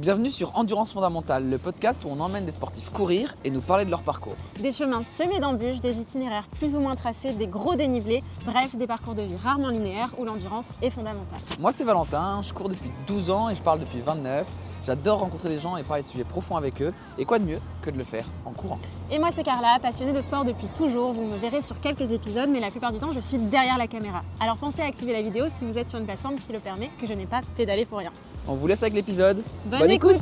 Bienvenue sur Endurance Fondamentale, le podcast où on emmène des sportifs courir et nous parler de leur parcours. Des chemins semés d'embûches, des itinéraires plus ou moins tracés, des gros dénivelés, bref, des parcours de vie rarement linéaires où l'endurance est fondamentale. Moi c'est Valentin, je cours depuis 12 ans et je parle depuis 29. J'adore rencontrer des gens et parler de sujets profonds avec eux. Et quoi de mieux que de le faire en courant. Et moi c'est Carla, passionnée de sport depuis toujours. Vous me verrez sur quelques épisodes, mais la plupart du temps je suis derrière la caméra. Alors pensez à activer la vidéo si vous êtes sur une plateforme qui le permet, que je n'ai pas pédalé pour rien. On vous laisse avec l'épisode. Bonne écoute.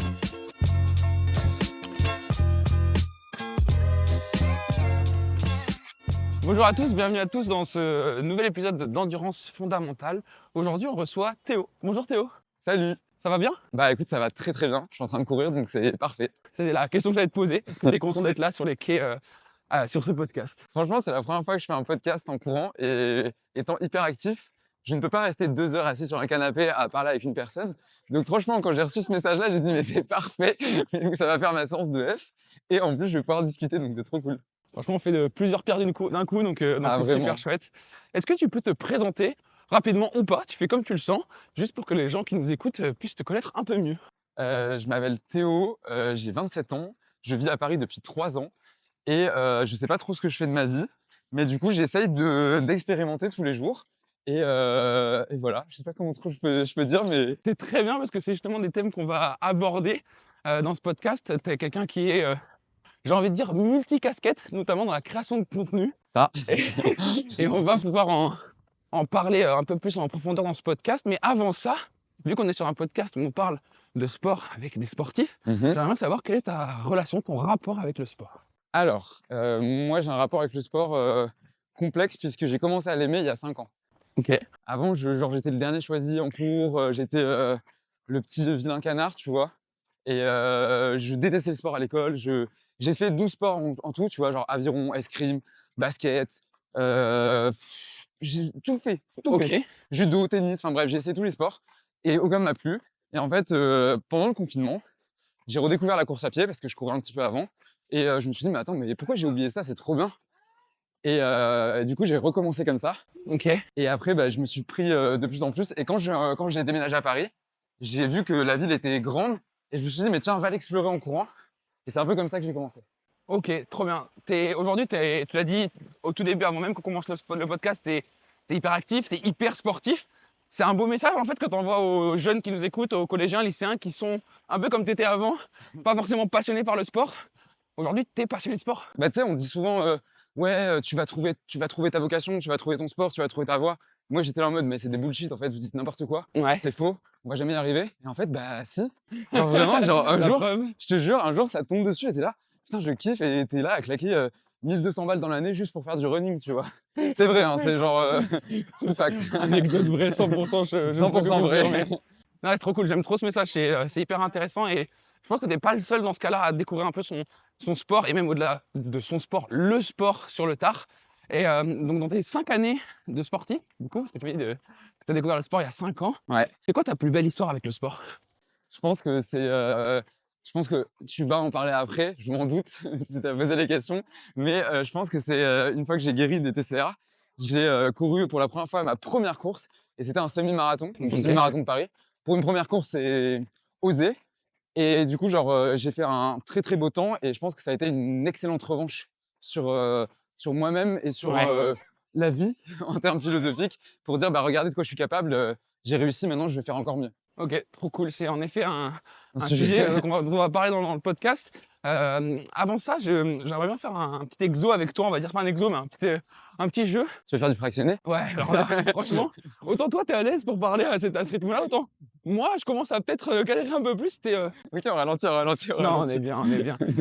Bonjour à tous, bienvenue à tous dans ce nouvel épisode d'Endurance Fondamentale. Aujourd'hui, on reçoit Théo. Bonjour Théo. Salut. Ça va bien? Bah écoute, ça va très très bien. Je suis en train de courir, donc c'est parfait. C'est la question que j'allais te poser. Est-ce que tu es content d'être là sur les quais sur ce podcast? Franchement, c'est la première fois que je fais un podcast en courant et étant hyper actif, je ne peux pas rester 2 heures assis sur un canapé à parler avec une personne. Donc franchement, quand j'ai reçu ce message-là, j'ai dit mais c'est parfait. Donc ça va faire ma séance de F. Et en plus, je vais pouvoir discuter, donc c'est trop cool. Franchement, on fait de plusieurs pierres d'un coup, donc c'est Vraiment. super chouette. Est-ce que tu peux te présenter rapidement ou pas? Tu fais comme tu le sens, juste pour que les gens qui nous écoutent puissent te connaître un peu mieux. Je m'appelle Théo, j'ai 27 ans. Je vis à Paris depuis 3 ans. Et je sais pas trop ce que je fais de ma vie. Mais du coup, j'essaye d'expérimenter tous les jours. Et voilà, je sais pas comment trop je peux dire, mais C'est très bien parce que c'est justement des thèmes qu'on va aborder dans ce podcast. Tu es quelqu'un qui est, j'ai envie de dire, multicasquette, notamment dans la création de contenu. ça. Et on va pouvoir en parler un peu plus en profondeur dans ce podcast. Mais avant ça, vu qu'on est sur un podcast où on parle de sport avec des sportifs, j'aimerais bien savoir quelle est ta relation, ton rapport avec le sport. Alors, moi j'ai un rapport avec le sport complexe puisque j'ai commencé à l'aimer il y a 5 ans. Ok. Avant, j'étais le dernier choisi en cours, j'étais le petit vilain canard, tu vois. Et je détestais le sport à l'école. J'ai fait 12 sports en tout, tu vois, genre aviron, escrime, basket. J'ai tout fait, tout fait. Judo, tennis, enfin bref, j'ai essayé tous les sports et aucun ne m'a plu. Et en fait, pendant le confinement, j'ai redécouvert la course à pied parce que je courais un petit peu avant. Et je me suis dit, mais attends, mais pourquoi j'ai oublié ça? C'est trop bien. Et du coup, j'ai recommencé comme ça. Ok. Et après, bah, je me suis pris de plus en plus. Et quand j'ai déménagé à Paris, j'ai vu que la ville était grande. Et je me suis dit, mais tiens, va l'explorer en courant. Et c'est un peu comme ça que j'ai commencé. Ok, trop bien. Aujourd'hui, tu l'as dit au tout début, avant même qu'on commence le podcast, tu es hyper actif, tu es hyper sportif. C'est un beau message en fait que tu envoies aux jeunes qui nous écoutent, aux collégiens, lycéens qui sont un peu comme tu étais avant, pas forcément passionnés par le sport. Aujourd'hui, tu es passionné de sport. Bah, tu sais, on dit souvent, ouais, tu vas trouver ta vocation, tu vas trouver ton sport, tu vas trouver ta voie. Moi, j'étais là en mode, mais c'est des bullshit, en fait, vous dites n'importe quoi. Ouais. C'est faux, on va jamais y arriver. Et en fait, bah, si. Genre, vraiment, genre, un jour, je te jure, un jour, ça tombe dessus et t'es là, putain, je kiffe et t'es là à claquer 1200 balles dans l'année juste pour faire du running, tu vois. C'est vrai, hein, c'est genre, tout fact. Anecdote vraie, 100%. 100% vrai. Non, c'est trop cool, j'aime trop ce message, c'est hyper intéressant et je pense que tu n'es pas le seul dans ce cas-là à découvrir un peu son sport et même au-delà de son sport, le sport sur le tard. Et donc dans tes 5 années de sportif, du coup, parce que tu m'as dit que tu as découvert le sport il y a 5 ans, Ouais. c'est quoi ta plus belle histoire avec le sport? Je pense que je pense que tu vas en parler après, je m'en doute, si tu as posé les questions. Mais je pense que c'est une fois que j'ai guéri des TCA, j'ai couru pour la première fois ma première course et c'était un semi-marathon, donc le semi-marathon de Paris. Pour une première course, c'est osé. Et du coup, genre, j'ai fait un très très beau temps et je pense que ça a été une excellente revanche sur moi-même et sur la vie en termes philosophiques pour dire, bah regardez de quoi je suis capable, j'ai réussi, maintenant je vais faire encore mieux. Ok, trop cool. C'est en effet un sujet. sujet dont on va parler dans le podcast. Avant ça, j'aimerais bien faire un petit exo avec toi. On va dire pas un exo, mais un petit jeu. Tu veux faire du fractionné? Ouais, alors là, franchement, autant toi, t'es à l'aise pour parler à ce rythme-là, autant moi, je commence à peut-être galérer un peu plus. Ok, on ralentit. Non, on est bien.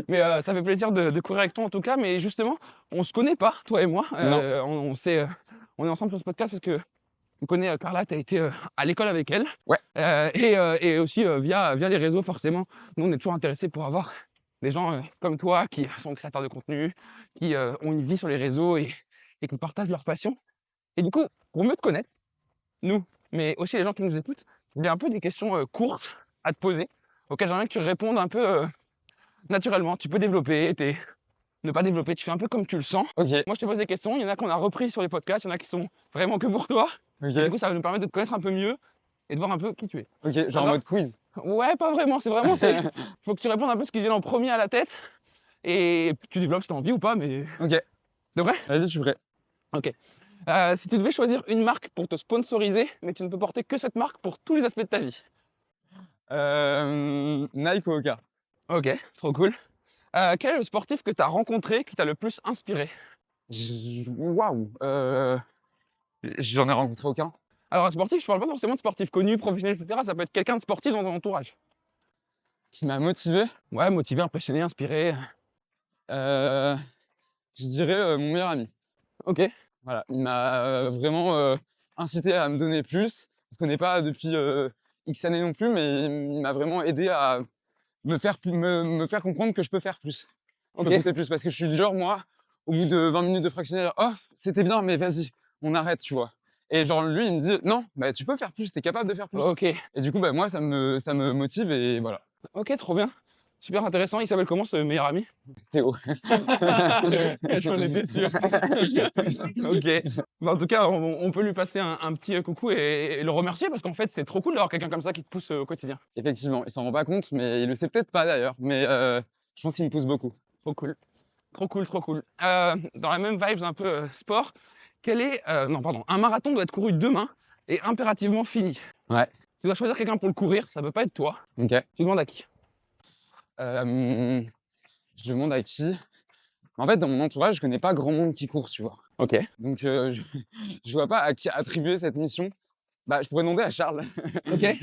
Mais ça fait plaisir de courir avec toi en tout cas. Mais justement, on se connaît pas, toi et moi. On est ensemble sur ce podcast parce que on connaît Carla, tu as été à l'école avec elle. Ouais. Et aussi via les réseaux, forcément. Nous, on est toujours intéressés pour avoir des gens comme toi qui sont créateurs de contenu, qui ont une vie sur les réseaux et qui partagent leur passion. Et du coup, pour mieux te connaître, nous, mais aussi les gens qui nous écoutent, il y a un peu des questions courtes à te poser, auxquelles j'aimerais que tu répondes un peu naturellement. Tu peux développer, ne pas développer, tu fais un peu comme tu le sens. Ok. Moi, je te pose des questions, il y en a qu'on a repris sur les podcasts, il y en a qui sont vraiment que pour toi. Ok. Et du coup, ça va nous permettre de te connaître un peu mieux et de voir un peu qui tu es. Ok, genre en mode quiz. Ouais, pas vraiment. Faut que tu répondes un peu ce qui te vient en premier à la tête et tu développes si tu as envie ou pas, mais Ok, c'est vrai? vas-y, je suis prêt. Ok. Si tu devais choisir une marque pour te sponsoriser, mais tu ne peux porter que cette marque pour tous les aspects de ta vie. Nike ou Oka? Ok, trop cool. Quel est le sportif que tu as rencontré qui t'a le plus inspiré? Waouh! J'en ai rencontré aucun. Alors, un sportif, je parle pas forcément de sportif connu, professionnel, etc. Ça peut être quelqu'un de sportif dans ton entourage. Qui m'a motivé? Ouais, motivé, impressionné, inspiré. Euh, je dirais mon meilleur ami. Ok, Voilà, il m'a vraiment incité à me donner plus. On se connaît pas depuis X années non plus, mais il m'a vraiment aidé à me faire comprendre que je peux faire plus. Je peux ok, pousser plus parce que je suis du genre, moi, au bout de 20 minutes de fractionnaire, oh, c'était bien, mais vas-y, on arrête, tu vois. Et genre, lui, il me dit, non, bah, tu peux faire plus, t'es capable de faire plus. ok, Et du coup, bah, moi, ça me motive et voilà. ok, trop bien. Super intéressant. Il s'appelle comment ce meilleur ami? Théo. J'en étais sûr. Ok. Bah, en tout cas, on peut lui passer un petit coucou et le remercier parce qu'en fait, c'est trop cool d'avoir quelqu'un comme ça qui te pousse au quotidien. Effectivement, il s'en rend pas compte, mais il le sait peut-être pas d'ailleurs. Mais je pense qu'il me pousse beaucoup. Trop cool. Trop cool, trop cool. Dans la même vibes un peu sport, non, pardon. Un marathon doit être couru demain et impérativement fini. Ouais. Tu dois choisir quelqu'un pour le courir, ça peut pas être toi. Ok. Tu demandes à qui? Je demande à qui? En fait, dans mon entourage, je connais pas grand monde qui court, tu vois. Ok. Donc, je vois pas à qui attribuer cette mission. Bah, je pourrais demander à Charles. Ok.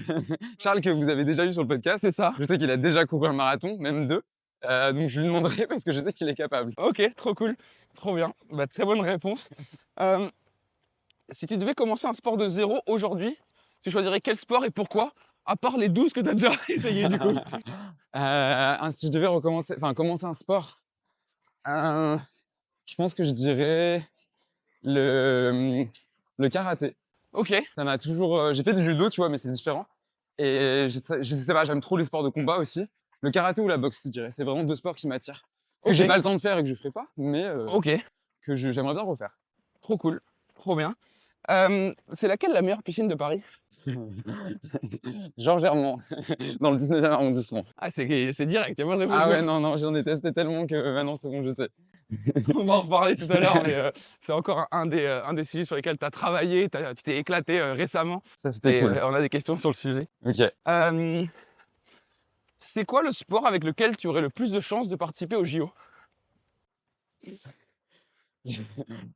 Charles, que vous avez déjà eu sur le podcast. C'est ça. Je sais qu'il a déjà couru un marathon, même deux. Donc, je lui demanderai parce que je sais qu'il est capable. Ok, trop cool. Trop bien. Bah, très bonne réponse. Si tu devais commencer un sport de zéro aujourd'hui, tu choisirais quel sport et pourquoi? À part les 12 que tu as déjà essayé du coup. Si je devais commencer un sport, je pense que je dirais le karaté. Ok. Ça m'a toujours. J'ai fait du judo, tu vois, mais c'est différent. Et je sais pas, j'aime trop les sports de combat aussi. Le karaté ou la boxe, je dirais. C'est vraiment deux sports qui m'attirent. Que Ok. j'ai pas le temps de faire et que je ferai pas, mais Ok. que j'aimerais bien refaire. Trop cool. Trop bien. C'est laquelle la meilleure piscine de Paris? Georges Hermand, dans le 19e arrondissement. Ah, c'est direct, il y a pas de réponse. Ah ouais, non, j'en ai testé tellement que maintenant c'est bon, je sais. On va en reparler tout à l'heure, mais c'est encore un des sujets sur lesquels tu as travaillé, tu t'es éclaté récemment. Ça, c'était Et cool. on a des questions sur le sujet. Ok. C'est quoi le sport avec lequel tu aurais le plus de chances de participer au JO?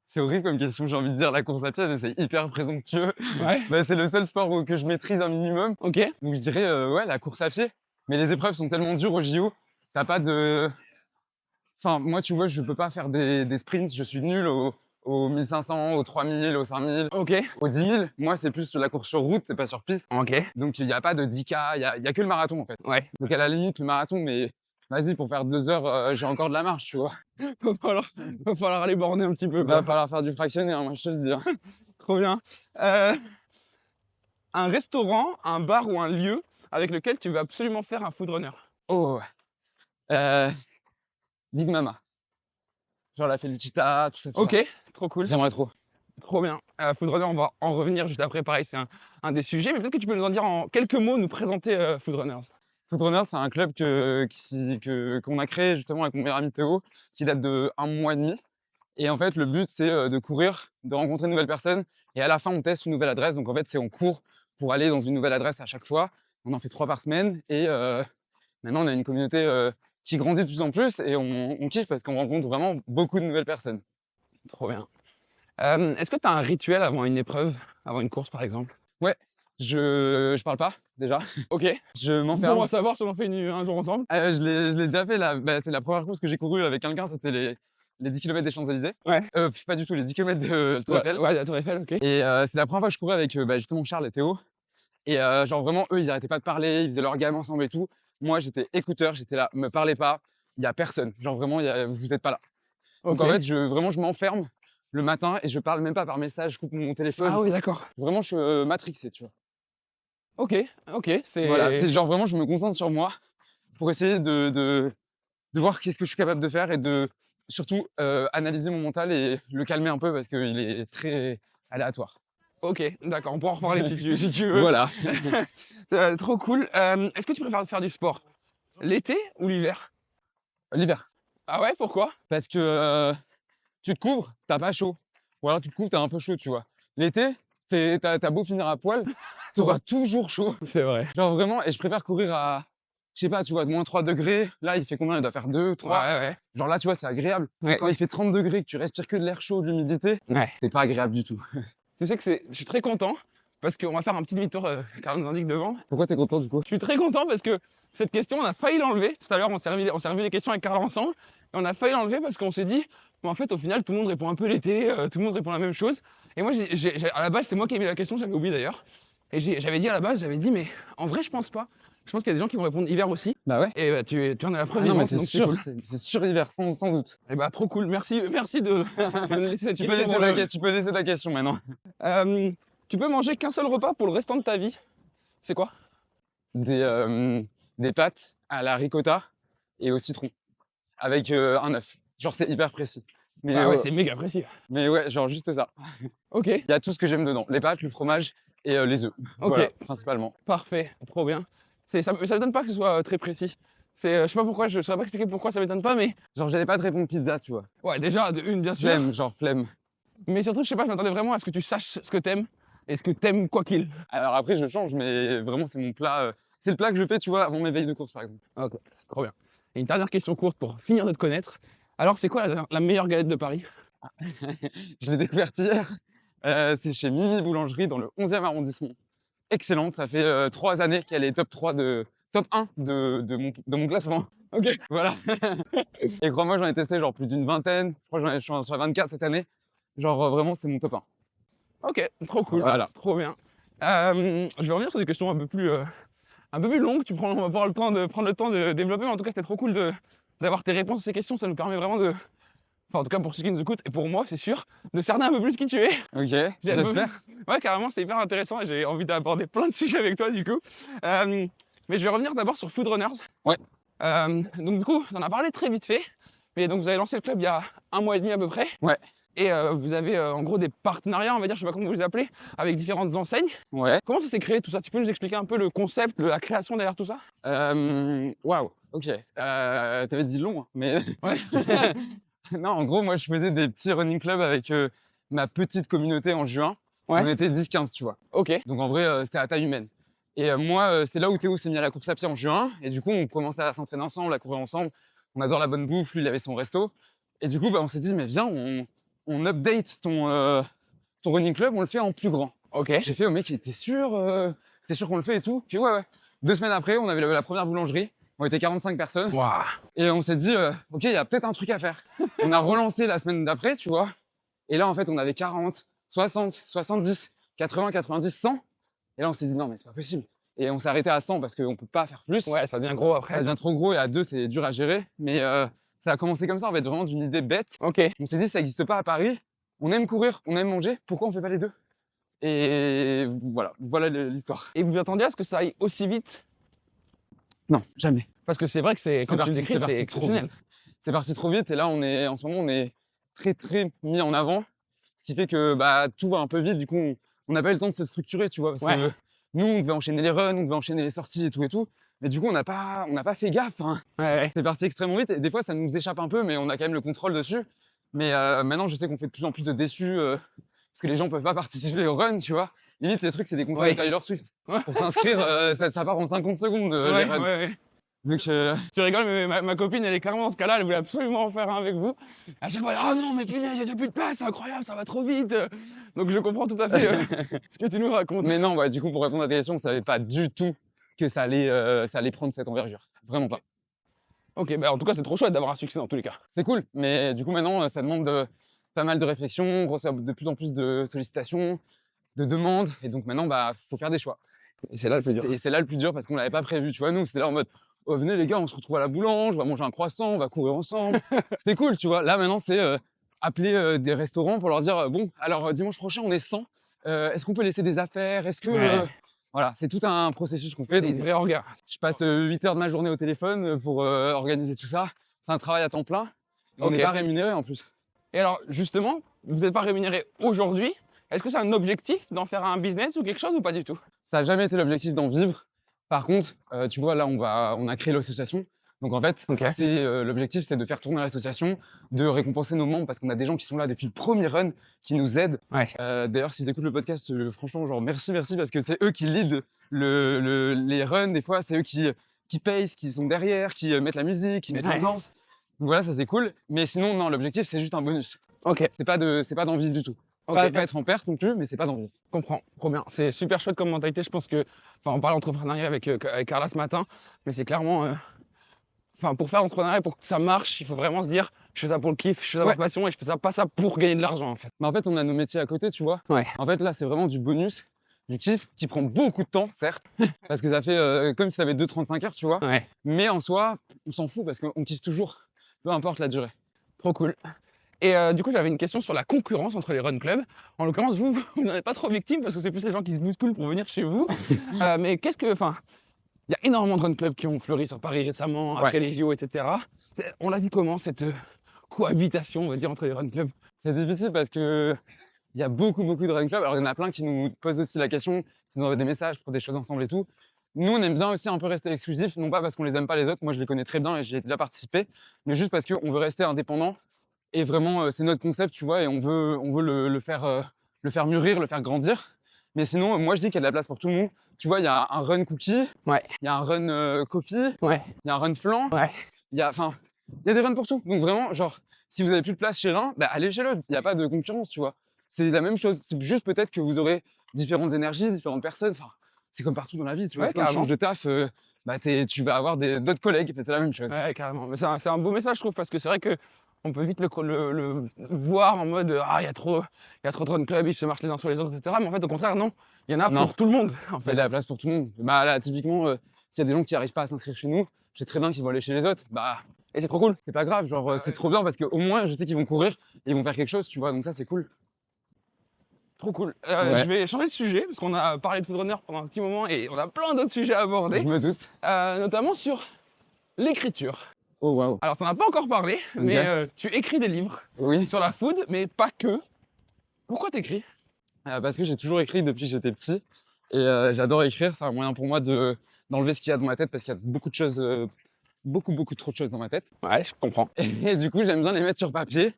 C'est horrible comme question, j'ai envie de dire la course à pied, mais c'est hyper présomptueux. Ouais. Bah, c'est le seul sport que je maîtrise un minimum. Ok. Donc je dirais ouais, la course à pied. Mais les épreuves sont tellement dures au JO, t'as pas de. Enfin, moi, tu vois, je peux pas faire des sprints, je suis nul aux 1500, aux 3000, aux 5000, Ok. aux 10 000. Moi, c'est plus sur la course sur route, c'est pas sur piste. Ok. Donc il n'y a pas de 10K, il y a que le marathon en fait. Ouais. Donc à la limite, le marathon, mais vas-y, pour faire 2 heures, j'ai encore de la marche, tu vois. Va falloir aller borner un petit peu. Va Quoi. falloir faire du fractionné, hein, moi je te le dis. Hein. Trop bien. Un restaurant, un bar ou un lieu avec lequel tu veux absolument faire un food runner. Oh, Big Mama. Genre la Felicita, tout ça. Ok, trop cool. J'aimerais trop. Trop bien. Food runner, on va en revenir juste après. Pareil, c'est un des sujets, mais peut-être que tu peux nous en dire en quelques mots, nous présenter Food Runners. Food Runner, c'est un club qu'on a créé justement avec mon meilleur ami Théo, qui date de 1 mois et demi. Et en fait, le but, c'est de courir, de rencontrer de nouvelles personnes. Et à la fin, on teste une nouvelle adresse. Donc en fait, c'est on court pour aller dans une nouvelle adresse à chaque fois. On en fait 3 par semaine. Et maintenant, on a une communauté qui grandit de plus en plus. Et on kiffe parce qu'on rencontre vraiment beaucoup de nouvelles personnes. Trop bien. Est-ce que tu as un rituel avant une épreuve, avant une course par exemple? Ouais, je parle pas déjà. Ok. Je m'enferme. Pour savoir si on en fait un jour ensemble. Je l'ai déjà fait là. Bah, c'est la première course que j'ai courue avec quelqu'un, c'était les 10 km des Champs-Élysées. Ouais. Pas du tout, les 10 km de la Tour Eiffel. Ouais, la Tour Eiffel, ok. Et c'est la première fois que je courais avec justement Charles et Théo. Et genre vraiment, eux, ils arrêtaient pas de parler, ils faisaient leur gamme ensemble et tout. Moi, j'étais écouteur, j'étais là, me parlez pas, il y a personne. Genre vraiment, vous êtes pas là. Donc en fait, je m'enferme le matin et je parle même pas par message, je coupe mon téléphone. Ah oui, d'accord. Vraiment, je suis matrixé, tu vois. Ok, c'est... Voilà, c'est genre vraiment, je me concentre sur moi pour essayer de voir qu'est-ce que je suis capable de faire et de surtout analyser mon mental et le calmer un peu parce qu'il est très aléatoire. Ok, d'accord, on pourra en reparler si tu veux. Voilà. Trop cool. Est-ce que tu préfères faire du sport l'été ou l'hiver? L'hiver. Ah ouais, pourquoi? Parce que tu te couvres, t'as pas chaud. Ou alors tu te couvres, t'as un peu chaud, tu vois. L'été, t'as beau finir à poil, t'auras toujours chaud. C'est vrai. Genre vraiment, et je préfère courir à, je sais pas, tu vois, de moins 3 degrés. Là, il fait combien? Il doit faire 2, 3. Ouais. Genre là, tu vois, c'est agréable. Ouais. Quand il fait 30 degrés, que tu respires que de l'air chaud, de l'humidité, Ouais. c'est pas agréable du tout. Tu sais que je suis très content parce qu'on va faire un petit demi-tour car on nous indique devant. Pourquoi t'es content du coup? Je suis très content parce que cette question, on a failli l'enlever. Tout à l'heure, on s'est revu les questions avec Carla ensemble. Et on a failli l'enlever parce qu'on s'est dit, mais en fait, au final, tout le monde répond un peu l'été, tout le monde répond la même chose. Et moi, à la base, c'est moi qui ai mis la question, j'avais oublié d'ailleurs. Et j'avais dit à la base, mais en vrai, je pense pas. Je pense qu'il y a des gens qui vont répondre hiver aussi. Bah ouais. Et bah, tu en as la preuve Ah non, mais vivante, c'est donc sûr, cool. c'est sûr hiver, sans doute. Et bah, trop cool. Merci de nous laisser cette Tu question. peux laisser ta question maintenant. Tu peux manger qu'un seul repas pour le restant de ta vie. C'est quoi? Des pâtes à la ricotta et au citron. Avec un œuf. Genre, c'est hyper précis. Mais Ah ouais, c'est méga précis. mais ouais, genre juste ça. Ok, Il y a tout ce que j'aime dedans. Les pâtes, le fromage et les œufs. Ok. Voilà, principalement. parfait, trop bien. Ça m'étonne pas que ce soit très précis. Je sais pas pourquoi, je saurais pas expliquer pourquoi ça m'étonne pas, mais Genre, j'allais pas te répondre pizza, tu vois. ouais, déjà, de une, bien sûr. Flemme, genre flemme. Mais surtout, je sais pas, je m'attendais vraiment à ce que tu saches ce que t'aimes et ce que t'aimes quoi qu'il. Alors après, je change, mais vraiment, c'est mon plat. C'est le plat que je fais, tu vois, avant mes veilles de course, par exemple. Ok, trop bien. Et une dernière question courte pour finir de te connaître. Alors, c'est quoi la meilleure galette de Paris? Je l'ai découverte hier. C'est chez Mimi Boulangerie dans le 11e arrondissement. Excellente, ça fait 3 années qu'elle est top 1 de mon classement. Ok. Voilà. Et crois-moi, j'en ai testé genre plus d'une vingtaine. Je crois que je suis sur la 24 cette année. Genre vraiment, c'est mon top 1. Ok, trop cool. Voilà. Trop bien. Je vais revenir sur des questions un peu plus longues. On va prendre le temps de développer, mais en tout cas, c'était trop cool d'avoir tes réponses à ces questions. Ça nous permet vraiment de. Enfin, en tout cas, pour ceux qui nous écoutent, et pour moi, c'est sûr, de cerner un peu plus qui tu es. Ok, j'espère. Ouais, carrément, c'est hyper intéressant et j'ai envie d'aborder plein de sujets avec toi, du coup. Mais je vais revenir d'abord sur Food Runners. Ouais. Donc, du coup, on en a parlé très vite fait. Mais donc, vous avez lancé le club il y a 1 mois et demi à peu près. Ouais. Et vous avez en gros des partenariats, on va dire, je sais pas comment vous les appelez, avec différentes enseignes. Ouais. Comment ça s'est créé tout ça? Tu peux nous expliquer un peu le concept, la création derrière tout ça? Waouh, ok. T'avais dit long, hein, mais. Ouais. Non, en gros, moi, je faisais des petits running clubs avec ma petite communauté en juin. Ouais. On était 10-15, tu vois. Ok. Donc, en vrai, c'était à taille humaine. Et moi, c'est là où Théo s'est mis à la course à pied en juin. Et du coup, on commençait à s'entraîner ensemble, à courir ensemble. On adore la bonne bouffe. Lui, il avait son resto. Et du coup, bah, on s'est dit, mais viens, on update ton running club, on le fait en plus grand. Ok. J'ai fait au mec, t'es sûr qu'on le fait et tout? Puis ouais. 2 semaines après, on avait la première boulangerie. On était 45 personnes. Waouh. Et on s'est dit, ok, il y a peut-être un truc à faire. On a relancé la semaine d'après, tu vois. Et là, en fait, on avait 40, 60, 70, 80, 90, 100. Et là, on s'est dit, non, mais c'est pas possible. Et on s'est arrêté à 100 parce qu'on peut pas faire plus. Ouais, ça devient gros Ça après. devient trop gros et à 2, c'est dur à gérer. Mais ça a commencé comme ça, en fait, vraiment d'une idée bête. Ok. On s'est dit, ça n'existe pas à Paris. On aime courir, on aime manger. Pourquoi on fait pas les deux? Et voilà l'histoire. Et vous vous attendiez à ce que ça aille aussi vite? Non, jamais. Parce que c'est vrai que c'est, comme tu le décris, c'est parti trop exceptionnel. vite. C'est parti trop vite et là, en ce moment, on est très, très mis en avant. Ce qui fait que bah, tout va un peu vite. Du coup, on n'a pas eu le temps de se structurer, tu vois. Parce Ouais. que nous, on devait enchaîner les runs, on devait enchaîner les sorties et tout. Mais du coup, on n'a pas fait gaffe. Hein. Ouais. C'est parti extrêmement vite. Et des fois, ça nous échappe un peu, mais on a quand même le contrôle dessus. Mais maintenant, je sais qu'on fait de plus en plus de déçus parce que les gens peuvent pas participer au run, tu vois. Limite, les trucs, c'est des concerts Ouais. de Taylor Swift. Ouais. Pour s'inscrire, ça part en 50 secondes, les Ouais, runs. ouais. Donc, Tu rigoles, mais ma copine, elle est clairement dans ce cas-là, elle voulait absolument en faire un avec vous. À chaque fois, oh non, mais punaise, j'ai déjà plus de place, c'est incroyable, ça va trop vite. Donc je comprends tout à fait ce que tu nous racontes. mais non, du coup, pour répondre à ta question, on savait pas du tout que ça allait prendre cette envergure. Vraiment pas. Ok, bah en tout cas, c'est trop chouette d'avoir un succès dans tous les cas. C'est cool, mais du coup, maintenant, ça demande pas mal de réflexion, on reçoit de plus en plus de sollicitations, de demandes, et donc maintenant, faut faire des choix. Et c'est là le plus dur. Et c'est là le plus dur parce qu'on l'avait pas prévu, tu vois. Nous, c'était là en mode, oh, venez les gars, on se retrouve à la boulange, on va manger un croissant, on va courir ensemble. C'était cool, tu vois. Là, maintenant, c'est appeler des restaurants pour leur dire, bon, alors dimanche prochain, on est 100. Est-ce qu'on peut laisser des affaires? Est-ce que... Ouais. Voilà, c'est tout un processus qu'on fait. C'est Donc, une vraie regard. je passe 8 heures de ma journée au téléphone pour organiser tout ça. C'est un travail à temps plein. Et on Ok. n'est pas rémunéré en plus. Et alors, justement, vous n'êtes pas rémunéré aujourd'hui, Est-ce que c'est un objectif d'en faire un business ou quelque chose ou pas du tout? Ça a jamais été l'objectif d'en vivre. Par contre, tu vois, là, on a créé l'association. Donc, en fait, Ok. l'objectif, c'est de faire tourner l'association, de récompenser nos membres parce qu'on a des gens qui sont là depuis le premier run, qui nous aident. Ouais. D'ailleurs, s'ils écoutent le podcast, franchement, genre, merci parce que c'est eux qui lead les runs. Des fois, c'est eux qui payent, qui sont derrière, qui mettent la musique, qui mettent Ouais. l'ambiance. Donc voilà, ça c'est cool. Mais sinon, non, l'objectif, c'est juste un bonus. Ok. C'est pas d'envie du tout. Ok. Pas être en perte non plus, mais c'est pas d'envie. Je comprends, trop bien. C'est super chouette comme mentalité. Je pense que, enfin, on parle d'entrepreneuriat avec Carla ce matin, mais c'est clairement, enfin, pour faire l'entrepreneuriat, pour que ça marche, il faut vraiment se dire, je fais ça pour le kiff, je fais ça par passion et je fais ça pas ça pour gagner de l'argent en fait. Mais en fait, on a nos métiers à côté, tu vois. Ouais. En fait, là, c'est vraiment du bonus, du kiff, qui prend beaucoup de temps, certes, parce que ça fait comme si ça avait 2,35 heures, tu vois. Ouais. Mais en soi, on s'en fout parce qu'on kiffe toujours, peu importe la durée. Trop cool. Et du coup, j'avais une question sur la concurrence entre les run clubs. En l'occurrence, vous n'en êtes pas trop victime parce que c'est plus les gens qui se bousculent pour venir chez vous. Mais enfin, il y a énormément de run clubs qui ont fleuri sur Paris récemment, après les JO, etc. On l'a dit comment, cette cohabitation, on va dire, entre les run clubs? C'est difficile parce que il y a beaucoup de run clubs. Alors, il y en a plein qui nous posent aussi la question, qui nous envoient des messages pour des choses ensemble et tout. Nous, on aime bien aussi un peu rester exclusif, non pas parce qu'on les aime pas les autres, moi je les connais très bien et j'y ai déjà participé, mais juste parce qu'on veut rester indépendant et vraiment c'est notre concept, tu vois, et on veut le faire mûrir, le faire grandir. Mais sinon, moi je dis qu'il y a de la place pour tout le monde. Tu vois, il y a un run cookie, Ouais. il y a un run coffee, Ouais. il y a un run flan, Ouais. il y a des runs pour tout. Donc vraiment, genre, si vous avez plus de place chez l'un, bah allez chez l'autre. Il n'y a pas de concurrence, tu vois. C'est la même chose. C'est juste peut-être que vous aurez différentes énergies, différentes personnes. Enfin, c'est comme partout dans la vie, tu vois. Ouais, Quand tu carrément. changes de taf, tu vas avoir d'autres collègues, mais c'est la même chose. Ouais, carrément. Mais c'est un beau message, je trouve, parce que c'est vrai que on peut vite le voir en mode ah, il y a trop de run club, ils se marchent les uns sur les autres, etc. Mais en fait, au contraire, non. Il y en a Non. pour tout le monde, en Il y fait. a de la place pour tout le monde. Bah là, typiquement, s'il y a des gens qui n'arrivent pas à s'inscrire chez nous, je sais très bien qu'ils vont aller chez les autres. Bah, Et c'est trop cool. c'est pas grave, genre, c'est trop bien parce qu'au moins, je sais qu'ils vont courir et ils vont faire quelque chose, tu vois. Donc ça, c'est cool. Trop cool. Ouais. Je vais changer de sujet, parce qu'on a parlé de Foodrunner pendant un petit moment et on a plein d'autres sujets à aborder, Je me doute. notamment sur l'écriture. Oh, waouh. Alors, t'en as pas encore parlé, mais tu écris des livres Oui. sur la food, mais pas que. Pourquoi t'écris? Parce que j'ai toujours écrit depuis que j'étais petit et j'adore écrire. C'est un moyen pour moi d'enlever ce qu'il y a dans ma tête parce qu'il y a beaucoup de choses, beaucoup trop de choses dans ma tête. Ouais, je comprends. Et du coup, j'aime bien les mettre sur papier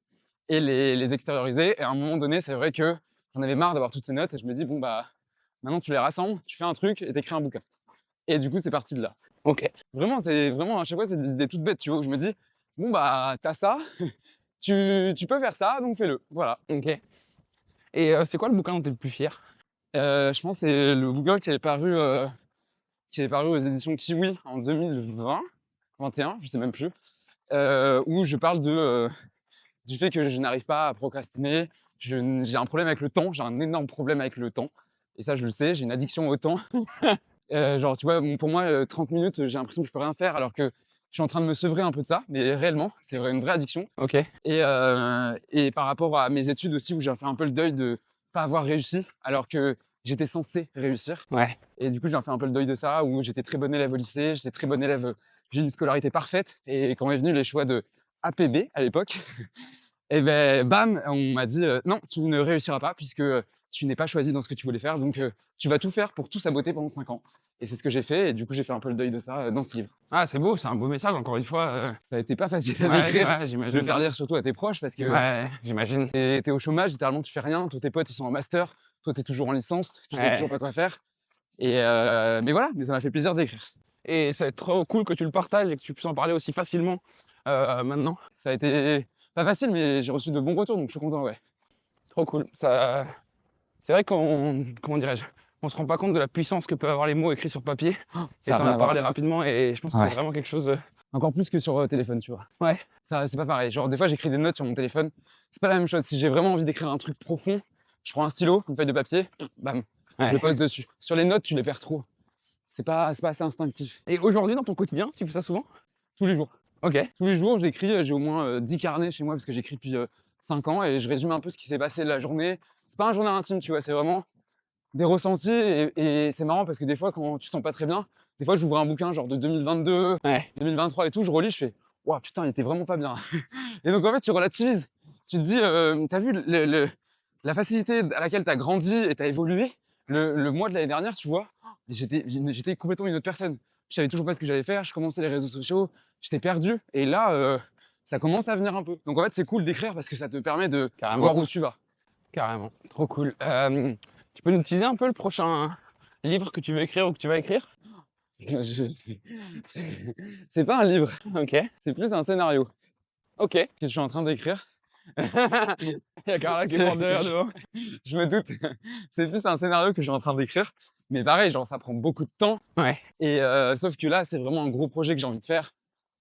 et les extérioriser. Et à un moment donné, c'est vrai que j'en avais marre d'avoir toutes ces notes et je me dis, bon, bah, maintenant tu les rassembles, tu fais un truc et t'écris un bouquin. Et du coup, c'est parti de là. Ok. Vraiment, à chaque fois, c'est des idées toutes bêtes, tu vois, où je me dis, bon, bah, t'as ça, tu peux faire ça, donc fais-le. Voilà. Ok. Et c'est quoi le bouquin dont t'es le plus fier? Je pense que c'est le bouquin qui est paru aux éditions Kiwi en 2020, 21, je sais même plus, où je parle du fait que je n'arrive pas à procrastiner. J'ai un problème avec le temps, j'ai un énorme problème avec le temps. Et ça, je le sais, j'ai une addiction au temps. Genre, tu vois, pour moi, 30 minutes, j'ai l'impression que je peux rien faire alors que je suis en train de me sevrer un peu de ça. Mais réellement, c'est une vraie addiction. Ok. Et par rapport à mes études aussi, où j'ai fait un peu le deuil de pas avoir réussi alors que j'étais censé réussir. Ouais. Et du coup, j'ai fait un peu le deuil de ça, où j'étais très bon élève au lycée, j'étais très bon élève, j'ai une scolarité parfaite. Et quand est venu les choix de APB à l'époque, et ben bam, on m'a dit non, tu ne réussiras pas puisque tu n'es pas choisi dans ce que tu voulais faire, donc tu vas tout faire pour tout saboter pendant 5 ans. Et c'est ce que j'ai fait, et du coup, j'ai fait un peu le deuil de ça dans ce livre. Ah, c'est beau, c'est un beau message, encore une fois. Ça a été pas facile à Ouais, écrire. ouais, Je vais j'imagine. le faire lire surtout à tes proches parce que Ouais, j'imagine. t'es au chômage, littéralement, tu fais rien, tous tes potes, ils sont en master, toi, t'es toujours en licence, tu sais Ouais. toujours pas quoi faire. Et mais voilà, mais ça m'a fait plaisir d'écrire. Et c'est trop cool que tu le partages et que tu puisses en parler aussi facilement maintenant. Ça a été pas facile, mais j'ai reçu de bons retours, donc je suis content, ouais. Trop cool. Ça, c'est vrai comment dirais-je, on se rend pas compte de la puissance que peuvent avoir les mots écrits sur papier. Ça Et t'en va as avoir- parlé rapidement et je pense que Ouais. c'est vraiment quelque chose. Encore plus que sur téléphone, tu vois. Ouais. Ça, c'est pas pareil. Genre, des fois, j'écris des notes sur mon téléphone. C'est pas la même chose. Si j'ai vraiment envie d'écrire un truc profond, je prends un stylo, une feuille de papier, bam, je Ouais. le pose dessus. Sur les notes, tu les perds trop. C'est pas assez instinctif. Et aujourd'hui, dans ton quotidien, tu fais ça souvent? Tous les jours. Ok. Tous les jours, j'écris. J'ai au moins 10 carnets chez moi parce que j'écris depuis 5 ans et je résume un peu ce qui s'est passé de la journée. C'est pas un journal intime, tu vois. C'est vraiment des ressentis et c'est marrant parce que des fois, quand tu te sens pas très bien, des fois, j'ouvre un bouquin genre de 2022, Ouais. 2023 et tout, je relis, je fais waouh, putain, il était vraiment pas bien. Et donc, en fait, tu relativises. Tu te dis, t'as vu la facilité à laquelle tu as grandi et tu as évolué, le mois de l'année dernière, tu vois, j'étais complètement une autre personne. Je savais toujours pas ce que j'allais faire, je commençais les réseaux sociaux, j'étais perdu. Et là, ça commence à venir un peu. Donc en fait, c'est cool d'écrire parce que ça te permet de voir où tu vas. Carrément, trop cool. Tu peux nous teaser un peu le prochain livre que tu veux écrire ou que tu vas écrire? C'est pas un livre, Ok, c'est plus un scénario ok. que je suis en train d'écrire. Il y a Carla qui est morte derrière devant. Je me doute. C'est plus un scénario que je suis en train d'écrire. Mais pareil, genre, ça prend beaucoup de temps. Ouais. Et sauf que là, c'est vraiment un gros projet que j'ai envie de faire.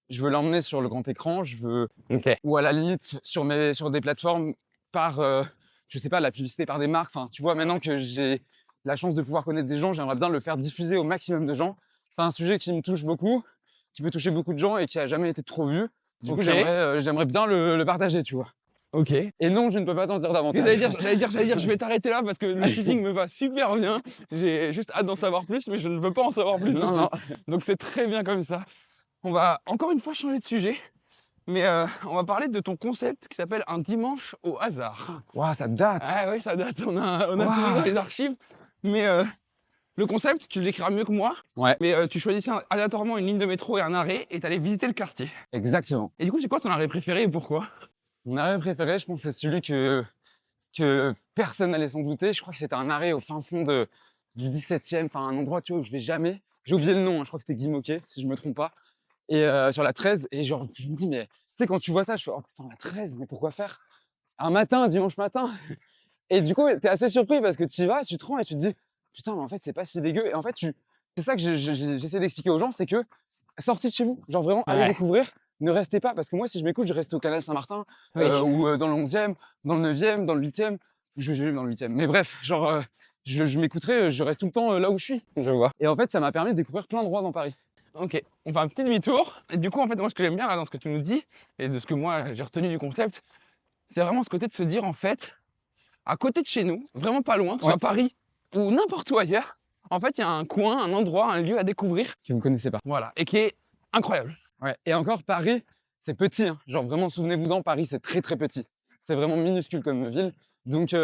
Je veux l'emmener sur le grand écran. Je veux, Ok. ou à la limite, sur des plateformes par, je sais pas, la publicité par des marques. Enfin, tu vois, maintenant que j'ai la chance de pouvoir connaître des gens, j'aimerais bien le faire diffuser au maximum de gens. C'est un sujet qui me touche beaucoup, qui peut toucher beaucoup de gens et qui a jamais été trop vu. Du coup, Ok. j'aimerais bien le partager, tu vois. Ok. Et non, je ne peux pas t'en dire davantage. J'allais dire, je vais t'arrêter là parce que le teasing me va super bien. J'ai juste hâte d'en savoir plus, mais je ne veux pas en savoir plus tout de Non, non. suite. Donc c'est très bien comme ça. On va encore une fois changer de sujet, mais on va parler de ton concept qui s'appelle un dimanche au hasard. Waouh, ça date. Ah oui, ça date, on a fouillé Waouh. dans les archives, mais le concept, tu l'écriras mieux que moi, Ouais, mais tu choisissais aléatoirement une ligne de métro et un arrêt et t'allais visiter le quartier. exactement. Et du coup, c'est quoi ton arrêt préféré et pourquoi? Mon arrêt préféré, je pense, c'est celui que personne n'allait s'en douter. Je crois que c'était un arrêt au fin fond du 17e, enfin un endroit tu vois, où je vais jamais. J'ai oublié le nom, hein, je crois que c'était Guy Moquet, si je me trompe pas. Et sur la 13, et genre, je me dis, mais tu sais, quand tu vois ça, je fais, oh putain, la 13, mais pourquoi faire un matin, dimanche matin? Et du coup, t'es assez surpris parce que tu y vas, tu te rends et tu te dis, putain, mais en fait, c'est pas si dégueu. Et en fait, c'est ça que j'essaie d'expliquer aux gens, c'est que sortez de chez vous, genre vraiment, allez Ouais. découvrir. Ne restez pas, parce que moi, si je m'écoute, je reste au Canal Saint-Martin, Oui. ou dans le 11e, dans le 9e, dans le 8e. Je vais dans le 8e. Mais bref, genre, je m'écouterai, je reste tout le temps là où je suis. Je vois. Et en fait, ça m'a permis de découvrir plein d'endroits dans Paris. Ok, on fait un petit demi-tour. Et du coup, en fait, moi, ce que j'aime bien là dans ce que tu nous dis, et de ce que moi j'ai retenu du concept, c'est vraiment ce côté de se dire, en fait, à côté de chez nous, vraiment pas loin, que ce Ouais. soit Paris ou n'importe où ailleurs, en fait, il y a un coin, un endroit, un lieu à découvrir, Que vous ne connaissez pas. voilà, et qui est incroyable. Ouais. Et encore, Paris, c'est petit, hein. Genre vraiment, souvenez-vous-en, Paris, c'est très très petit. C'est vraiment minuscule comme ville. Donc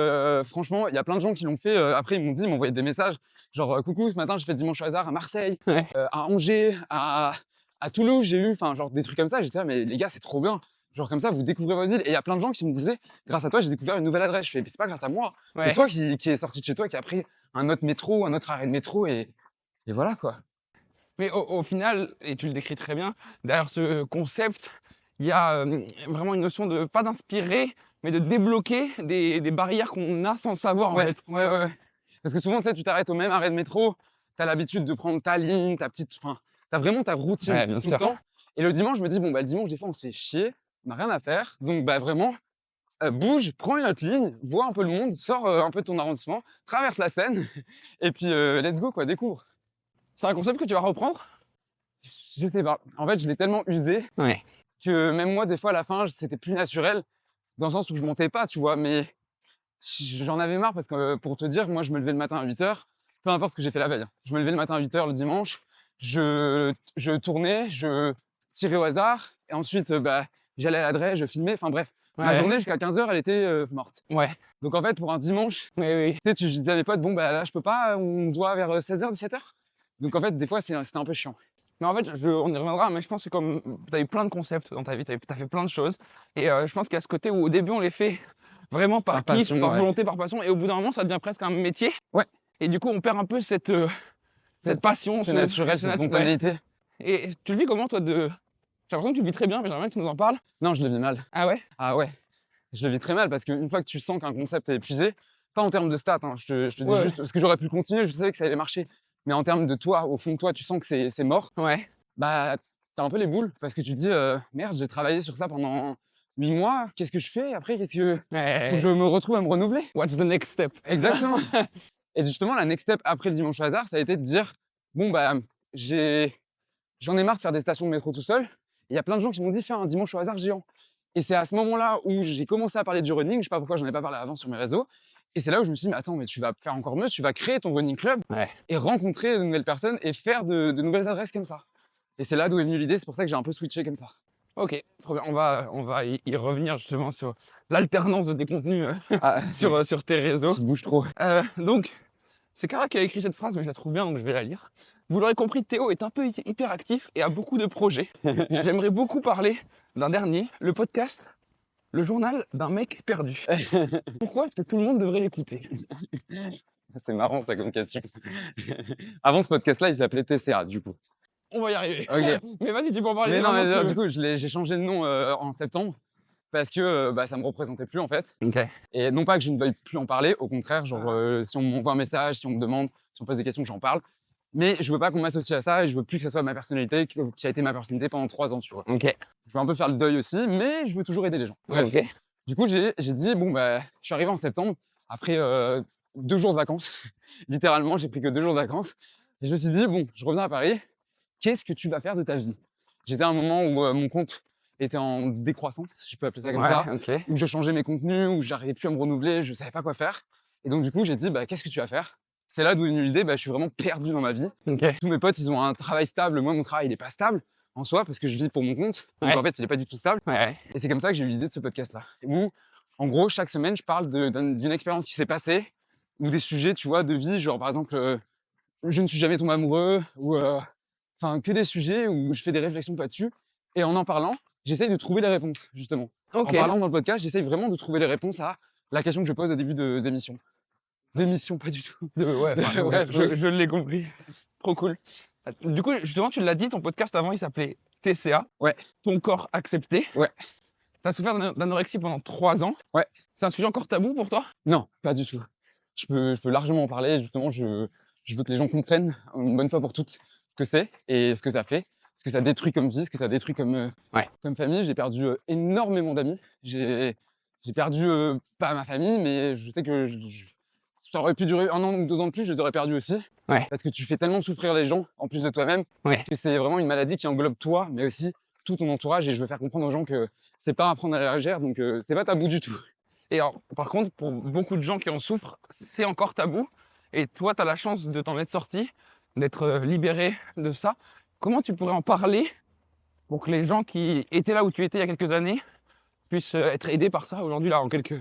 franchement, il y a plein de gens qui l'ont fait. Après, ils m'ont envoyé des messages. Genre, coucou, ce matin, j'ai fait dimanche au hasard à Marseille, Ouais. à Angers, à Toulouse, j'ai eu, enfin, genre des trucs comme ça. J'étais là, mais les gars, c'est trop bien. Genre comme ça, vous découvrez votre ville. Et il y a plein de gens qui me disaient, grâce à toi, j'ai découvert une nouvelle adresse. Je fais, mais c'est pas grâce à moi. Ouais. C'est toi qui est sorti de chez toi, qui a pris un autre métro, un autre arrêt de métro. Et voilà, quoi. Mais au final, et tu le décris très bien, derrière ce concept, il y a vraiment une notion de, pas d'inspirer, mais de débloquer des barrières qu'on a sans le savoir, en Ouais, fait. ouais. Parce que souvent, tu sais, tu t'arrêtes au même arrêt de métro, tu as l'habitude de prendre ta ligne, enfin, tu as vraiment ta routine Ouais, bien tout sûr. le temps. Et le dimanche, je me dis, bon, bah, le dimanche, des fois, on se fait chier, on n'a rien à faire. Donc, bah, vraiment, bouge, prends une autre ligne, vois un peu le monde, sors un peu de ton arrondissement, traverse la Seine, et puis let's go, quoi, découvre. C'est un concept que tu vas reprendre? Je sais pas. En fait, je l'ai tellement usé Ouais. que même moi, des fois, à la fin, c'était plus naturel, dans le sens où je montais pas, tu vois, mais j'en avais marre parce que, pour te dire, moi, je me levais le matin à 8h, peu importe ce que j'ai fait la veille, hein. Je me levais le matin à 8h le dimanche, je tournais, je tirais au hasard, et ensuite, bah, j'allais à l'adresse, je filmais, enfin bref. Ma Ouais. journée jusqu'à 15h, elle était morte. Ouais. Donc en fait, pour un dimanche, Oui, oui. tu sais, je disais à mes potes, bon, bah là, je peux pas, on se voit vers 16h, 17h. Donc en fait, des fois, c'était un peu chiant. Mais en fait, on y reviendra, mais je pense que comme tu as eu plein de concepts dans ta vie, tu as fait plein de choses. Et je pense qu'il y a ce côté où au début, on les fait vraiment par Par kiff, passion, par ouais. volonté, par passion. Et au bout d'un moment, ça devient presque un métier. Ouais. Et du coup, on perd un peu cette passion. C'est naturel, c'est spontanéité. Et tu le vis comment, toi, J'ai l'impression que tu le vis très bien, mais j'aimerais bien que tu nous en parles. Non, je le vis mal. Ah ouais? Ah ouais, je le vis très mal parce qu'une fois que tu sens qu'un concept est épuisé, pas en termes de stats, hein, je te dis Ouais. juste parce que j'aurais pu continuer, je savais que ça allait marcher. Mais en termes de toi, au fond de toi, tu sens que c'est mort, Ouais. bah t'as un peu les boules parce que tu te dis merde, j'ai travaillé sur ça pendant 8 mois, qu'est-ce que je fais après? Faut que je me retrouve à me renouveler. What's the next step? Exactement. Et justement, la next step après le dimanche au hasard, ça a été de dire bon, bah, j'en ai marre de faire des stations de métro tout seul. Il y a plein de gens qui m'ont dit fais un dimanche au hasard géant. Et c'est à ce moment-là où j'ai commencé à parler du running. Je sais pas pourquoi j'en ai pas parlé avant sur mes réseaux. Et c'est là où je me suis dit mais attends, mais tu vas faire encore mieux, tu vas créer ton running club Ouais. et rencontrer de nouvelles personnes et faire de nouvelles adresses comme ça. Et c'est là d'où est venue l'idée. C'est pour ça que j'ai un peu switché comme ça. Ok, trop bien. On va y revenir justement sur l'alternance de tes contenus Ah, sur tes réseaux. qui bouge trop. Donc, c'est Carla qui a écrit cette phrase, mais je la trouve bien, donc je vais la lire. Vous l'aurez compris, Théo est un peu hyperactif et a beaucoup de projets. J'aimerais beaucoup parler d'un dernier, le podcast Le journal d'un mec perdu. Pourquoi est-ce que tout le monde devrait l'écouter? C'est marrant ça comme question. Avant ce podcast-là, il s'appelait TCA du coup. On va y arriver. Ok. Mais vas-y, tu peux en parler. Mais non, vraiment, mais si tu du veux. coup, j'ai changé de nom en septembre parce que ça me représentait plus en fait. Ok. Et non pas que je ne veuille plus en parler, au contraire, genre si on m'envoie un message, si on me demande, si on me pose des questions, j'en parle. Mais je veux pas qu'on m'associe à ça et je veux plus que ça soit ma personnalité qui a été ma personnalité pendant 3 ans, tu vois. Ok. Je veux un peu faire le deuil aussi, mais je veux toujours aider les gens. Bref. Ok. Du coup, j'ai dit, bon, bah, je suis arrivé en septembre, après 2 jours de vacances. Littéralement, j'ai pris que 2 jours de vacances. Et je me suis dit, bon, je reviens à Paris, qu'est-ce que tu vas faire de ta vie? J'étais à un moment où mon compte était en décroissance, si je peux appeler ça comme ça, Ok. où je changeais mes contenus, où j'arrivais plus à me renouveler, je savais pas quoi faire. Et donc, du coup, j'ai dit, bah, qu'est-ce que tu vas faire? C'est là d'où est venue l'idée, bah, je suis vraiment perdu dans ma vie. Ok. Tous mes potes, ils ont un travail stable. Moi, mon travail, il est pas stable en soi, parce que je vis pour mon compte. Donc, Ouais. en fait, il est pas du tout stable. Ouais. Et c'est comme ça que j'ai eu l'idée de ce podcast-là. Où, en gros, chaque semaine, je parle d'une expérience qui s'est passée, ou des sujets, tu vois, de vie, genre, par exemple, je ne suis jamais tombé amoureux, ou, enfin, que des sujets où je fais des réflexions là-dessus. Et en parlant, j'essaye de trouver les réponses, justement. Ok. En parlant dans le podcast, j'essaye vraiment de trouver les réponses à la question que je pose au début d'émission. D'émission, pas du tout. Ouais, enfin, Bref, je l'ai compris. Trop cool. Du coup, justement, tu l'as dit, ton podcast avant, il s'appelait TCA. Ouais. Ton corps accepté. Ouais. T'as souffert d'anorexie pendant 3 ans. Ouais. C'est un sujet encore tabou pour toi? Non, pas du tout. Je peux largement en parler. Justement, je veux que les gens comprennent une bonne fois pour toutes ce que c'est et ce que ça fait, ce que ça détruit comme vie, ce que ça détruit comme, comme famille. J'ai perdu énormément d'amis. J'ai perdu, pas ma famille, mais je sais que ça aurait pu durer 1 an ou 2 ans de plus, je les aurais perdus aussi. Ouais. Parce que tu fais tellement souffrir les gens, en plus de toi-même, Ouais. que c'est vraiment une maladie qui englobe toi, mais aussi tout ton entourage. Et je veux faire comprendre aux gens que c'est pas à prendre à la légère, donc c'est pas tabou du tout. Et alors, par contre, pour beaucoup de gens qui en souffrent, c'est encore tabou. Et toi, tu as la chance de t'en être sorti, d'être libéré de ça. Comment tu pourrais en parler pour que les gens qui étaient là où tu étais il y a quelques années puissent être aidés par ça aujourd'hui, là, en quelques...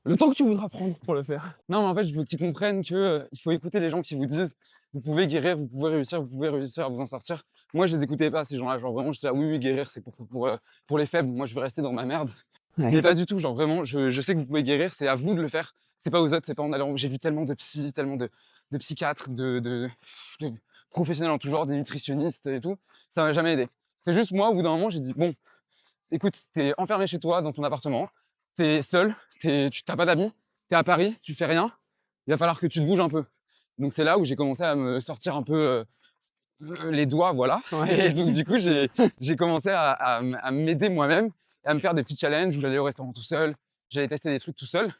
Le temps que tu voudras prendre pour le faire. Non, mais en fait, je veux qu'ils comprennent que il faut écouter les gens qui vous disent vous pouvez guérir, vous pouvez réussir à vous en sortir. Moi, je les écoutais pas, ces gens-là. Genre, vraiment, j'étais là, oui, guérir, c'est pour les faibles. Moi, je veux rester dans ma merde. Mais pas du tout. Genre, vraiment, je sais que vous pouvez guérir, c'est à vous de le faire. C'est pas aux autres, c'est pas en allant. J'ai vu tellement de psy, tellement de psychiatres, de professionnels en tout genre, des nutritionnistes et tout. Ça m'a jamais aidé. C'est juste moi, au bout d'un moment, j'ai dit, bon, écoute, t'es enfermé chez toi, dans ton appartement, t'es seul, tu t'as pas d'amis, t'es à Paris, tu fais rien, il va falloir que tu te bouges un peu. Donc c'est là où j'ai commencé à me sortir un peu les doigts, voilà. Ouais. Et donc du coup, j'ai commencé à m'aider moi-même et à me faire des petits challenges où j'allais au restaurant tout seul, j'allais tester des trucs tout seul.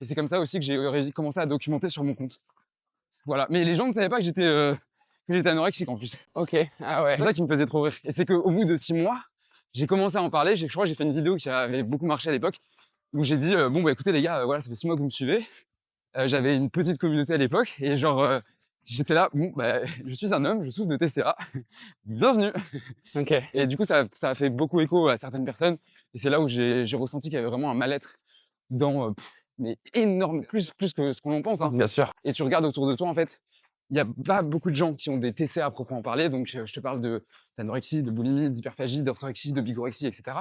Et c'est comme ça aussi que j'ai commencé à documenter sur mon compte. Voilà. Mais les gens ne savaient pas que j'étais anorexique en plus. Ok, ah ouais. C'est ça qui me faisait trop rire. Et c'est qu'au bout de 6 mois, j'ai commencé à en parler. Je crois que j'ai fait une vidéo qui avait beaucoup marché à l'époque où j'ai dit bon bah écoutez les gars, voilà, ça fait 6 mois que vous me suivez. J'avais une petite communauté à l'époque et genre j'étais là, bon bah je suis un homme, je souffre de TCA, bienvenue. Ok. Et du coup ça a fait beaucoup écho à certaines personnes et c'est là où j'ai ressenti qu'il y avait vraiment un mal-être dans mais énorme, plus que ce qu'on en pense. Hein. Bien sûr. Et tu regardes autour de toi en fait, il y a pas beaucoup de gens qui ont des TCA à proprement parler, donc je te parle d'anorexie, de boulimie, d'hyperphagie, d'orthorexie, de bigorexie, etc.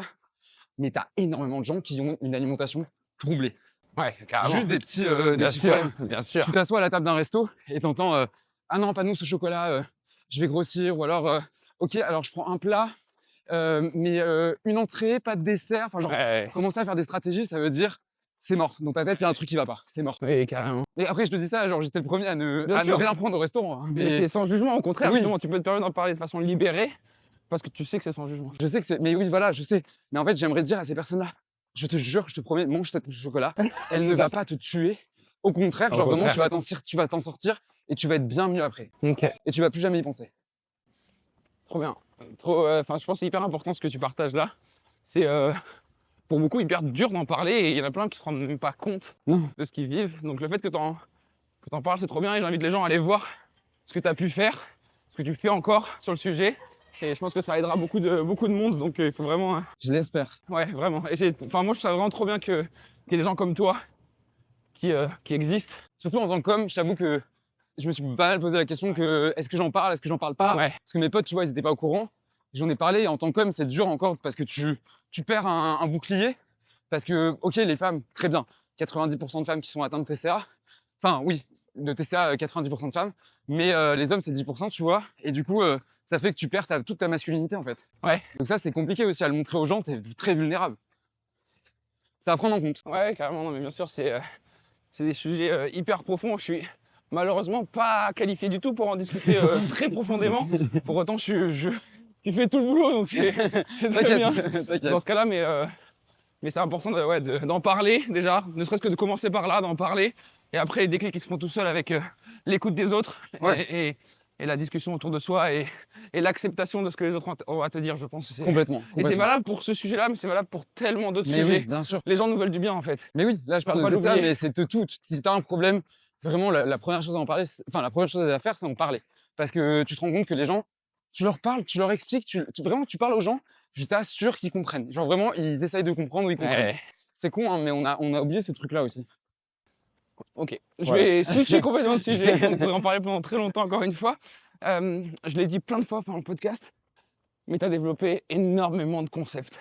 Mais tu as énormément de gens qui ont une alimentation troublée. Ouais, carrément. Juste des petits, Bien petits sûr, problèmes. bien sûr. Tu t'assois à la table d'un resto et t'entends ah non, pas nous ce chocolat, je vais grossir. Ou alors ok, alors je prends un plat, mais une entrée, pas de dessert. Enfin, genre, Ouais. commencer à faire des stratégies, ça veut dire c'est mort. Dans ta tête, il y a un truc qui va pas, c'est mort. Oui, carrément. Et après, je te dis ça, genre j'étais le premier à ne Bien sûr. rien prendre au restaurant. hein. Mais Mais c'est sans jugement, au contraire, Oui. justement, tu peux te permettre d'en parler de façon libérée parce que tu sais que c'est sans jugement. je sais que c'est. Mais oui, voilà, je sais. Mais en fait, j'aimerais dire à ces personnes-là, je te jure, je te promets, mange cette chocolat. Elle ne va pas te tuer. Au contraire, Au genre vraiment, contraire. tu vas t'en sortir et tu vas être bien mieux après. Ok. Et tu vas plus jamais y penser. Trop bien. Enfin, je pense que c'est hyper important ce que tu partages là. C'est pour beaucoup hyper dur d'en parler et il y en a plein qui se rendent même pas compte Non. de ce qu'ils vivent. Donc le fait que t'en parles, c'est trop bien et j'invite les gens à aller voir ce que tu as pu faire, ce que tu fais encore sur le sujet Et je pense que ça aidera beaucoup de monde. Donc, il faut vraiment. Je l'espère. Ouais, vraiment. Enfin, moi, je trouve ça vraiment trop bien qu'il y ait des gens comme toi qui existent. Surtout en tant qu'homme, je t'avoue que je me suis pas mal posé la question que est-ce que j'en parle, est-ce que j'en parle pas? Ouais. Parce que mes potes, tu vois, ils étaient pas au courant. J'en ai parlé et en tant qu'homme, c'est dur encore parce que tu perds un bouclier. Parce que, ok, les femmes, très bien. 90% de femmes qui sont atteintes de TCA. Enfin, oui, de TCA, 90% de femmes. Mais les hommes, c'est 10%, tu vois. Et du coup, ça fait que tu perds toute ta masculinité, en fait. Ouais. Donc ça, c'est compliqué aussi à le montrer aux gens. T'es très vulnérable. C'est à prendre en compte. Ouais, carrément. Non, mais bien sûr, c'est des sujets hyper profonds. Je suis malheureusement pas qualifié du tout pour en discuter très profondément. Pour autant, tu fais tout le boulot, donc c'est très bien dans ce cas-là. Mais c'est important d'en parler déjà, ne serait-ce que de commencer par là, d'en parler. Et après, les déclics qui se font tout seuls avec l'écoute des autres et la discussion autour de soi et l'acceptation de ce que les autres ont à te dire, je pense que c'est... Complètement. Et c'est valable pour ce sujet-là, mais c'est valable pour tellement d'autres Mais sujets. oui, bien sûr. Les gens nous veulent du bien, en fait. Mais oui, là, je parle Faut pas de ça, l'oublier. mais c'est de tout. Si t'as un problème, vraiment, la première chose à en parler, la première chose à faire, c'est en parler. Parce que tu te rends compte que les gens, tu leur parles, tu leur expliques, vraiment, tu parles aux gens, je t'assure qu'ils comprennent. Genre vraiment, ils essayent de comprendre ou ils comprennent. Ouais. C'est con, hein, mais on a oublié ce truc-là aussi. Ok, je Voilà. vais switcher complètement de sujet. On pourrait en parler pendant très longtemps, encore une fois. Je l'ai dit plein de fois pendant le podcast, mais tu as développé énormément de concepts.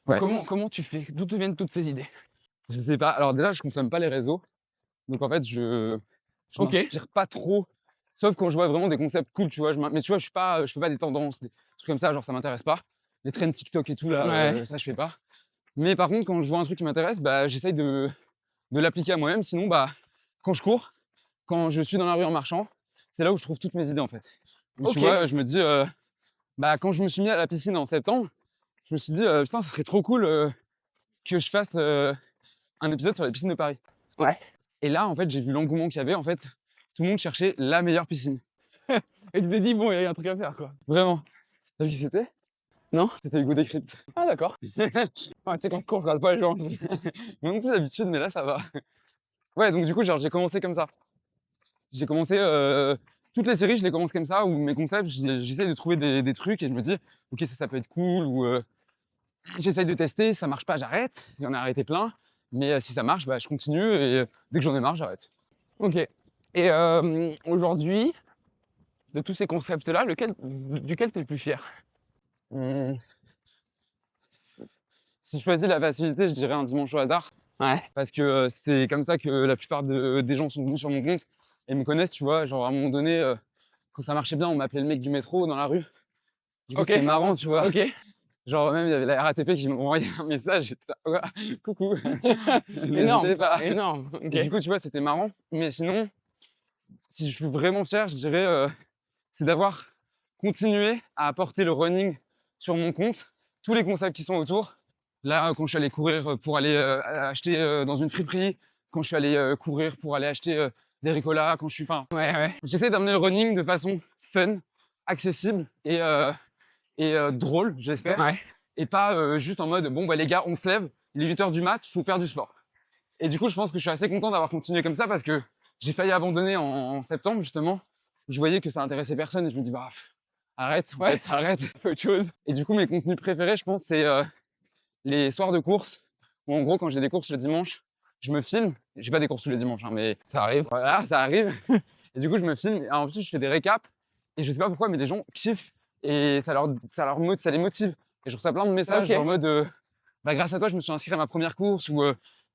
Ouais. Comment tu fais? D'où te viennent toutes ces idées? Je sais pas. Alors déjà, je consomme pas les réseaux. Donc en fait, je Ok. m'inspire pas trop. Sauf quand je vois vraiment des concepts cool, tu vois. Mais tu vois, je fais pas des tendances, des trucs comme ça, genre ça m'intéresse pas. Les trends TikTok et tout, là, Ouais. ça je fais pas. Mais par contre, quand je vois un truc qui m'intéresse, bah, j'essaye de l'appliquer à moi-même. Sinon, bah, quand je cours, quand je suis dans la rue en marchant, c'est là où je trouve toutes mes idées en fait. Donc, Ok. tu vois, je me dis, bah, quand je me suis mis à la piscine en septembre, je me suis dit, putain, ça serait trop cool que je fasse un épisode sur les piscines de Paris. Ouais. Et là, en fait, j'ai vu l'engouement qu'il y avait. En fait, tout le monde cherchait la meilleure piscine. Et tu t'es dit, bon, il y a un truc à faire, quoi. Vraiment. T'as vu qui c'était? Non. C'était Hugo Décrypte. Ah, d'accord. Ouais, tu sais, quand je cours, je regarde pas les gens. Moi non plus d'habitude, mais là, ça va. Ouais, donc du coup, genre, j'ai commencé comme ça. J'ai commencé... toutes les séries, je les commence comme ça, où mes concepts, j'essaie de trouver des trucs et je me dis, ok, ça peut être cool, ou j'essaye de tester, ça marche pas, j'arrête. J'en ai arrêté plein. Mais si ça marche, bah, je continue et dès que j'en ai marre, j'arrête. Ok. Et aujourd'hui, de tous ces concepts-là, duquel tu es le plus fier? Mmh. Si je choisis la facilité, je dirais un dimanche au hasard. Ouais. Parce que c'est comme ça que la plupart des gens sont venus sur mon compte et me connaissent, tu vois. Genre à un moment donné, quand ça marchait bien, on m'appelait le mec du métro dans la rue. Du coup, Ok. c'était marrant, tu vois. Ok. Genre même, il y avait la RATP qui m'envoyait un message. J'étais là, ouais, coucou. Énorme. N'hésitez pas. Énorme. Ok. Et du coup, tu vois, c'était marrant. Mais sinon, si je suis vraiment fier, je dirais, c'est d'avoir continué à apporter le running sur mon compte, tous les concepts qui sont autour. Là, quand je suis allé courir pour aller acheter dans une friperie, quand je suis allé courir pour aller acheter des Ricola, quand je suis... Enfin, Ouais. j'essaie d'amener le running de façon fun, accessible et drôle, j'espère. Ouais. Et pas juste en mode, bon, bah les gars, on se lève, il est 8h du mat, faut faire du sport. Et du coup, je pense que je suis assez content d'avoir continué comme ça parce que j'ai failli abandonner en septembre, justement. Je voyais que ça intéressait personne et je me dis, bah, arrête, en Ouais. fait, arrête. Autre chose. Et du coup, mes contenus préférés, je pense, c'est les soirs de course, où en gros, quand j'ai des courses le dimanche, je me filme. J'ai pas des courses tous les dimanches, hein, mais Ça arrive. voilà, ça arrive. Et du coup, je me filme. Et en plus, je fais des récaps. Et je sais pas pourquoi, mais les gens kiffent. Et ça les motive. Et je reçois plein de messages Ok. en mode bah, grâce à toi, je me suis inscrit à ma première course. Ou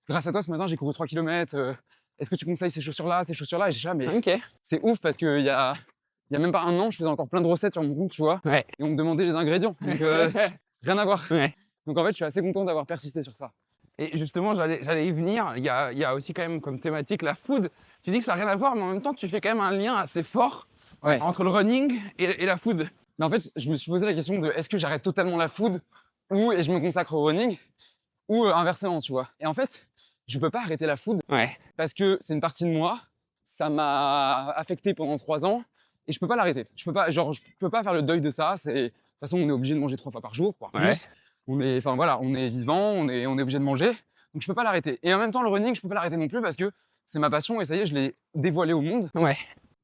grâce à toi, ce matin, j'ai couru 3 km. Est-ce que tu conseilles ces chaussures-là, ces chaussures-là? Et j'ai dit, ah, mais Ok. c'est ouf parce qu'il y a même pas un an, je faisais encore plein de recettes sur mon compte, tu vois. Ouais. Et on me demandait les ingrédients. Donc, rien à voir. Ouais. Donc, en fait, je suis assez content d'avoir persisté sur ça. Et justement, j'allais y venir. Il y a aussi quand même comme thématique la food. Tu dis que ça n'a rien à voir, mais en même temps, tu fais quand même un lien assez fort Ouais. entre le running et la food. Mais en fait, je me suis posé la question de est-ce que j'arrête totalement la food et je me consacre au running ou inversement, tu vois. Et en fait, je peux pas arrêter la food Ouais. parce que c'est une partie de moi. Ça m'a affecté pendant 3 ans et je peux pas l'arrêter. Je peux pas faire le deuil de ça. De toute façon, on est obligé de manger 3 fois par jour, voire plus. Ouais. On est vivant, on est obligé de manger. Donc je peux pas l'arrêter. Et en même temps, le running, je peux pas l'arrêter non plus parce que c'est ma passion et ça y est, je l'ai dévoilé au monde. Ouais.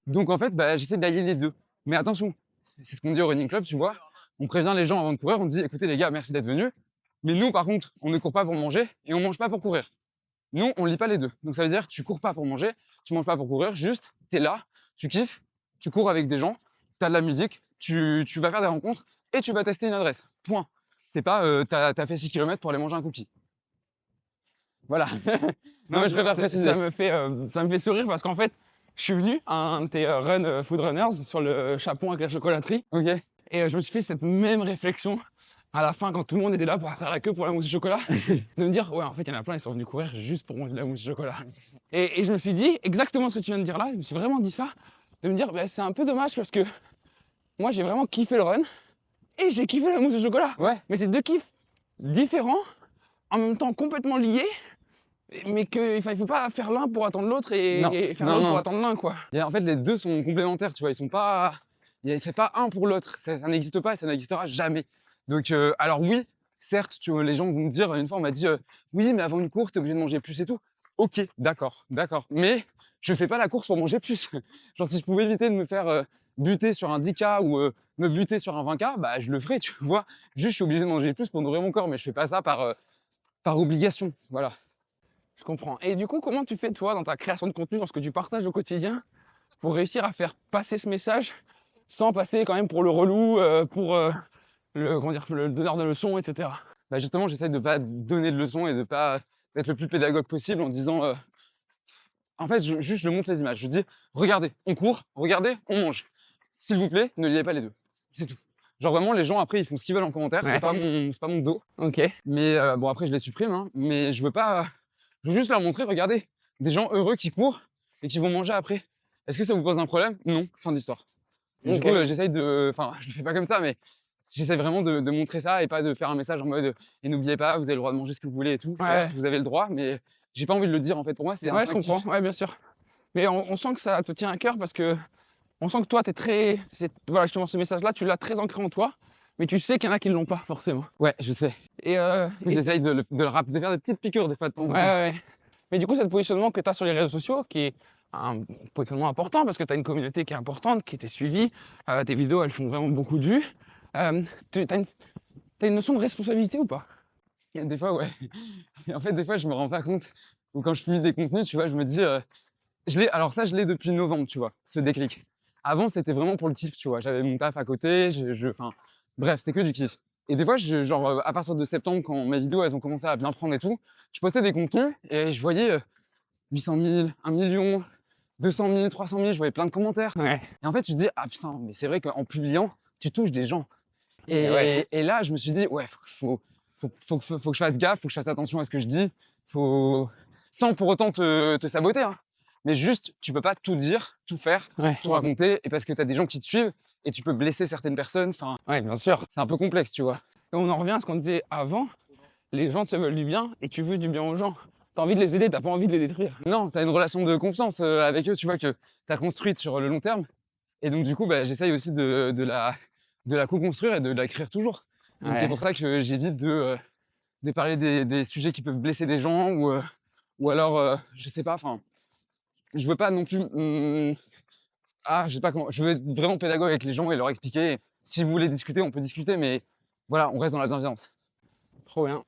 Donc en fait, bah, j'essaie d'allier les deux. Mais attention, c'est ce qu'on dit au Running Club, tu vois. On prévient les gens avant de courir, on dit écoutez les gars, merci d'être venus. Mais nous, par contre, on ne court pas pour manger et on mange pas pour courir. Nous, on lit pas les deux. Donc ça veut dire tu cours pas pour manger, tu manges pas pour courir, juste t'es là, tu kiffes, tu cours avec des gens, t'as de la musique, tu vas faire des rencontres et tu vas tester une adresse. Point. C'est pas t'as fait 6 km pour aller manger un cookie. Voilà. Non, mais je préfère préciser. Ça me fait sourire parce qu'en fait, je suis venu à un de tes food runners sur le Chapon avec la chocolaterie. Ok. Et je me suis fait cette même réflexion à la fin quand tout le monde était là pour faire la queue pour la mousse au chocolat. De me dire, ouais, en fait, il y en a plein, ils sont venus courir juste pour manger de la mousse au chocolat. Et je me suis dit exactement ce que tu viens de dire là. Je me suis vraiment dit ça. De me dire, bah, c'est un peu dommage parce que moi, j'ai vraiment kiffé le run et j'ai kiffé la mousse au chocolat. Ouais. Mais c'est deux kiffs différents, en même temps complètement liés. Mais qu'il ne faut pas faire l'un pour attendre l'autre et faire l'autre pour attendre l'un, quoi. Et en fait, les deux sont complémentaires, tu vois. Ils sont pas. C'est pas un pour l'autre. Ça n'existe pas et ça n'existera jamais. Donc, alors oui, certes, les gens vont me dire, une fois, on m'a dit oui, mais avant une course, t'es obligé de manger plus et tout. Ok, d'accord. Mais je fais pas la course pour manger plus. Genre, si je pouvais éviter de me faire buter sur un 10K ou me buter sur un 20K, bah, je le ferais, tu vois. Juste, je suis obligé de manger plus pour nourrir mon corps, mais je fais pas ça par obligation. Voilà. Je comprends. Et du coup, comment tu fais, toi, dans ta création de contenu, dans ce que tu partages au quotidien, pour réussir à faire passer ce message sans passer quand même pour le relou, pour le donneur de leçons, etc. Bah justement, j'essaie de pas donner de leçons et de pas être le plus pédagogue possible en disant en fait, juste je montre les images. Je dis regardez, on court, regardez, on mange. S'il vous plaît, ne liez pas les deux. C'est tout. Genre vraiment, les gens après ils font ce qu'ils veulent en commentaire. Ouais. C'est pas mon dos. Ok. Mais bon après je les supprime. Hein, mais je veux juste leur montrer. Regardez, des gens heureux qui courent et qui vont manger après. Est-ce que ça vous pose un problème? Non. Fin d'histoire. Du coup, j'essaye de. Enfin, je le fais pas comme ça, mais j'essaie vraiment de montrer ça et pas de faire un message en mode et n'oubliez pas, vous avez le droit de manger ce que vous voulez et tout. Ouais. Certes, vous avez le droit, mais j'ai pas envie de le dire en fait. Pour moi, c'est Ouais, je instinctif. comprends. Ouais, bien sûr. Mais on sent que ça te tient à cœur parce que on sent que toi, t'es très. Voilà, justement, ce message-là, tu l'as très ancré en toi, mais tu sais qu'il y en a qui ne l'ont pas forcément. Ouais, je sais. Et J'essaye de faire des petites piqûres des fois de temps en temps. ouais. Mais du coup, c'est le positionnement que tu as sur les réseaux sociaux qui est un positionnement important parce que tu as une communauté qui est importante, qui t'est suivie. Tes vidéos, elles font vraiment beaucoup de vues. Tu as une notion de responsabilité ou pas? Et des fois, ouais. Et en fait, des fois, je me rends pas compte. Ou quand je publie des contenus, tu vois, je me dis. Alors ça, je l'ai depuis novembre, tu vois, ce déclic. Avant, c'était vraiment pour le kiff, tu vois. J'avais mon taf à côté, enfin, bref, c'était que du kiff. Et des fois, genre, à partir de septembre, quand mes vidéos, elles ont commencé à bien prendre et tout, je postais des contenus et je voyais 800 000, 1 million, 200 000, 300 000, je voyais plein de commentaires. Ouais. Et en fait, tu te dis, ah putain, mais c'est vrai qu'en publiant, tu touches des gens. Et, Ouais. et là, je me suis dit, ouais, faut que je fasse gaffe, faut que je fasse attention à ce que je dis, sans pour autant te saboter, hein. Mais juste, tu peux pas tout dire, tout faire, Ouais. tout raconter, et parce que tu as des gens qui te suivent, et tu peux blesser certaines personnes, enfin, Ouais, bien sûr. c'est un peu complexe, tu vois. Et on en revient à ce qu'on disait avant. Les gens te veulent du bien et tu veux du bien aux gens. T'as envie de les aider, t'as pas envie de les détruire. Non, tu as une relation de confiance avec eux, tu vois, que tu as construite sur le long terme. Et donc, du coup, bah, j'essaye aussi de la co-construire et de l'écrire toujours. Donc, Ouais. c'est pour ça que j'évite de parler des sujets qui peuvent blesser des gens ou alors, je sais pas, enfin, je veux pas non plus. Je sais pas comment. Je veux être vraiment pédagogue avec les gens et leur expliquer. Si vous voulez discuter, on peut discuter, mais voilà, on reste dans la bienveillance. Trop bien.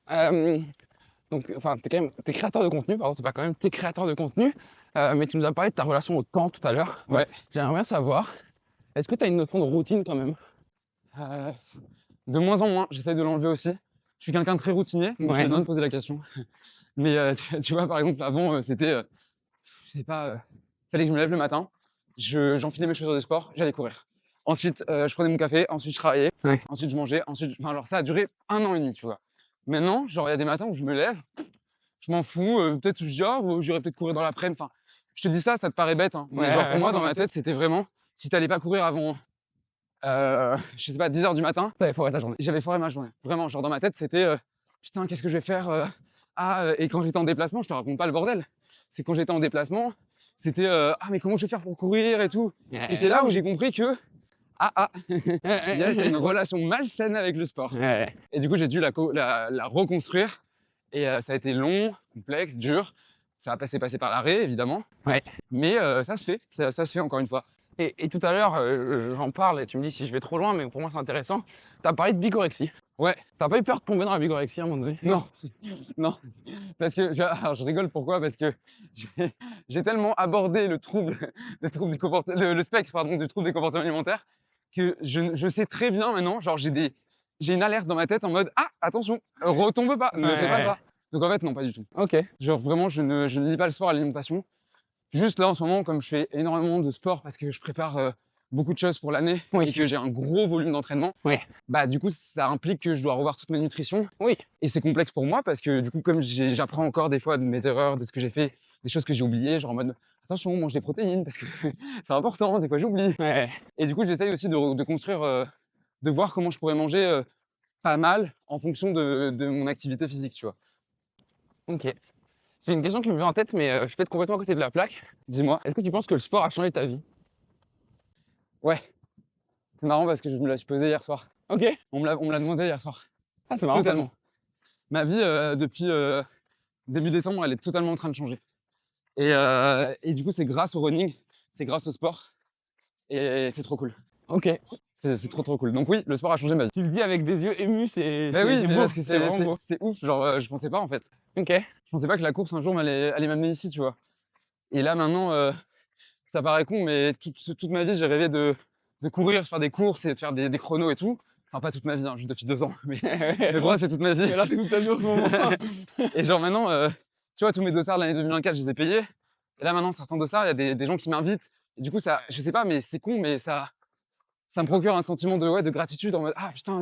Donc, enfin, t'es créateur de contenu, pardon, c'est pas quand même t'es créateur de contenu, mais tu nous as parlé de ta relation au temps tout à l'heure. Ouais. J'aimerais bien savoir, est-ce que tu as une notion de routine quand même? De moins en moins, j'essaye de l'enlever aussi. Je suis quelqu'un de très routinier, donc Ouais. c'est bien de poser la question. Mais tu vois, par exemple, avant, c'était, je sais pas, fallait que je me lève le matin, j'enfilais mes chaussures de sport, j'allais courir. Ensuite, je prenais mon café, ensuite je travaillais, Ouais. ensuite je mangeais, enfin, alors ça a duré 1 an et demi, tu vois. Maintenant, genre, il y a des matins où je me lève, je m'en fous, peut-être je dis, j'irai peut-être courir dans l'après-midi. Enfin, je te dis ça te paraît bête, hein. Mais Ouais, genre, ouais, pour moi, ouais. dans ma tête, c'était vraiment, si t'allais pas courir avant, je sais pas, 10 h du matin, T'avais foiré ta journée. j'avais foiré ma journée. Vraiment, genre dans ma tête, c'était putain, qu'est-ce que je vais faire et quand j'étais en déplacement, je te raconte pas le bordel. C'est quand j'étais en déplacement, c'était mais comment je vais faire pour courir et tout. Et c'est là où j'ai compris que il y a une relation malsaine avec le sport. Ouais. Et du coup, j'ai dû la reconstruire. Et ça a été long, complexe, dur. Ça a passé par l'arrêt, évidemment. Ouais. Mais ça se fait. Ça se fait encore une fois. Et tout à l'heure, j'en parle et tu me dis si je vais trop loin, mais pour moi c'est intéressant. Tu as parlé de bigorexie. Ouais. T'as pas eu peur de tomber dans la bigorexie à un moment donné? Non, non. Parce que, alors je rigole, pourquoi? Parce que j'ai tellement abordé le trouble, le spectre, pardon, du trouble des comportements alimentaires que je sais très bien maintenant, genre j'ai une alerte dans ma tête en mode ah attention, retombe pas, ne fais pas Ouais. ça. Donc en fait non, pas du tout. Ok. Genre vraiment je ne lie pas le sport à l'alimentation. Juste là en ce moment, comme je fais énormément de sport parce que je prépare beaucoup de choses pour l'année Oui. et que j'ai un gros volume d'entraînement, Oui. bah du coup ça implique que je dois revoir toute ma nutrition. Oui. Et c'est complexe pour moi parce que du coup comme j'apprends encore des fois de mes erreurs, de ce que j'ai fait, des choses que j'ai oubliées, genre en mode attention, mange des protéines parce que c'est important, des fois j'oublie. Ouais. Et du coup j'essaye aussi de construire, de voir comment je pourrais manger pas mal en fonction de mon activité physique, tu vois. Ok. J'ai une question qui me vient en tête, mais je peux être complètement à côté de la plaque. Dis-moi. Est-ce que tu penses que le sport a changé ta vie? Ouais, c'est marrant parce que je me la suis posée hier soir. Ok. On me l'a demandé hier soir. Ah, c'est marrant. Totalement. Ma vie, depuis début décembre, elle est totalement en train de changer. Et du coup, c'est grâce au running, c'est grâce au sport. Et c'est trop cool. Ok. C'est trop trop cool. Donc oui, le sport a changé ma vie. Tu le dis avec des yeux émus, c'est Bah oui, c'est mais beau. parce que C'est vraiment beau. c'est ouf. Genre, je pensais pas en fait. Ok. Je pensais pas que la course un jour allait m'amener ici, tu vois. Et là maintenant, ça paraît con, mais toute ma vie, j'ai rêvé de courir, de faire des courses et de faire des chronos et tout. Enfin, pas toute ma vie, hein, juste depuis 2 ans. Mais pour moi, c'est toute ma vie. Mais là, c'est toute ta vie en ce moment. Et genre maintenant, tu vois, tous mes dossards de l'année 2024, je les ai payés. Et là maintenant, certains dossards, il y a des gens qui m'invitent. Et du coup, ça, je sais pas, mais c'est con, mais ça me procure un sentiment de gratitude en mode ah putain,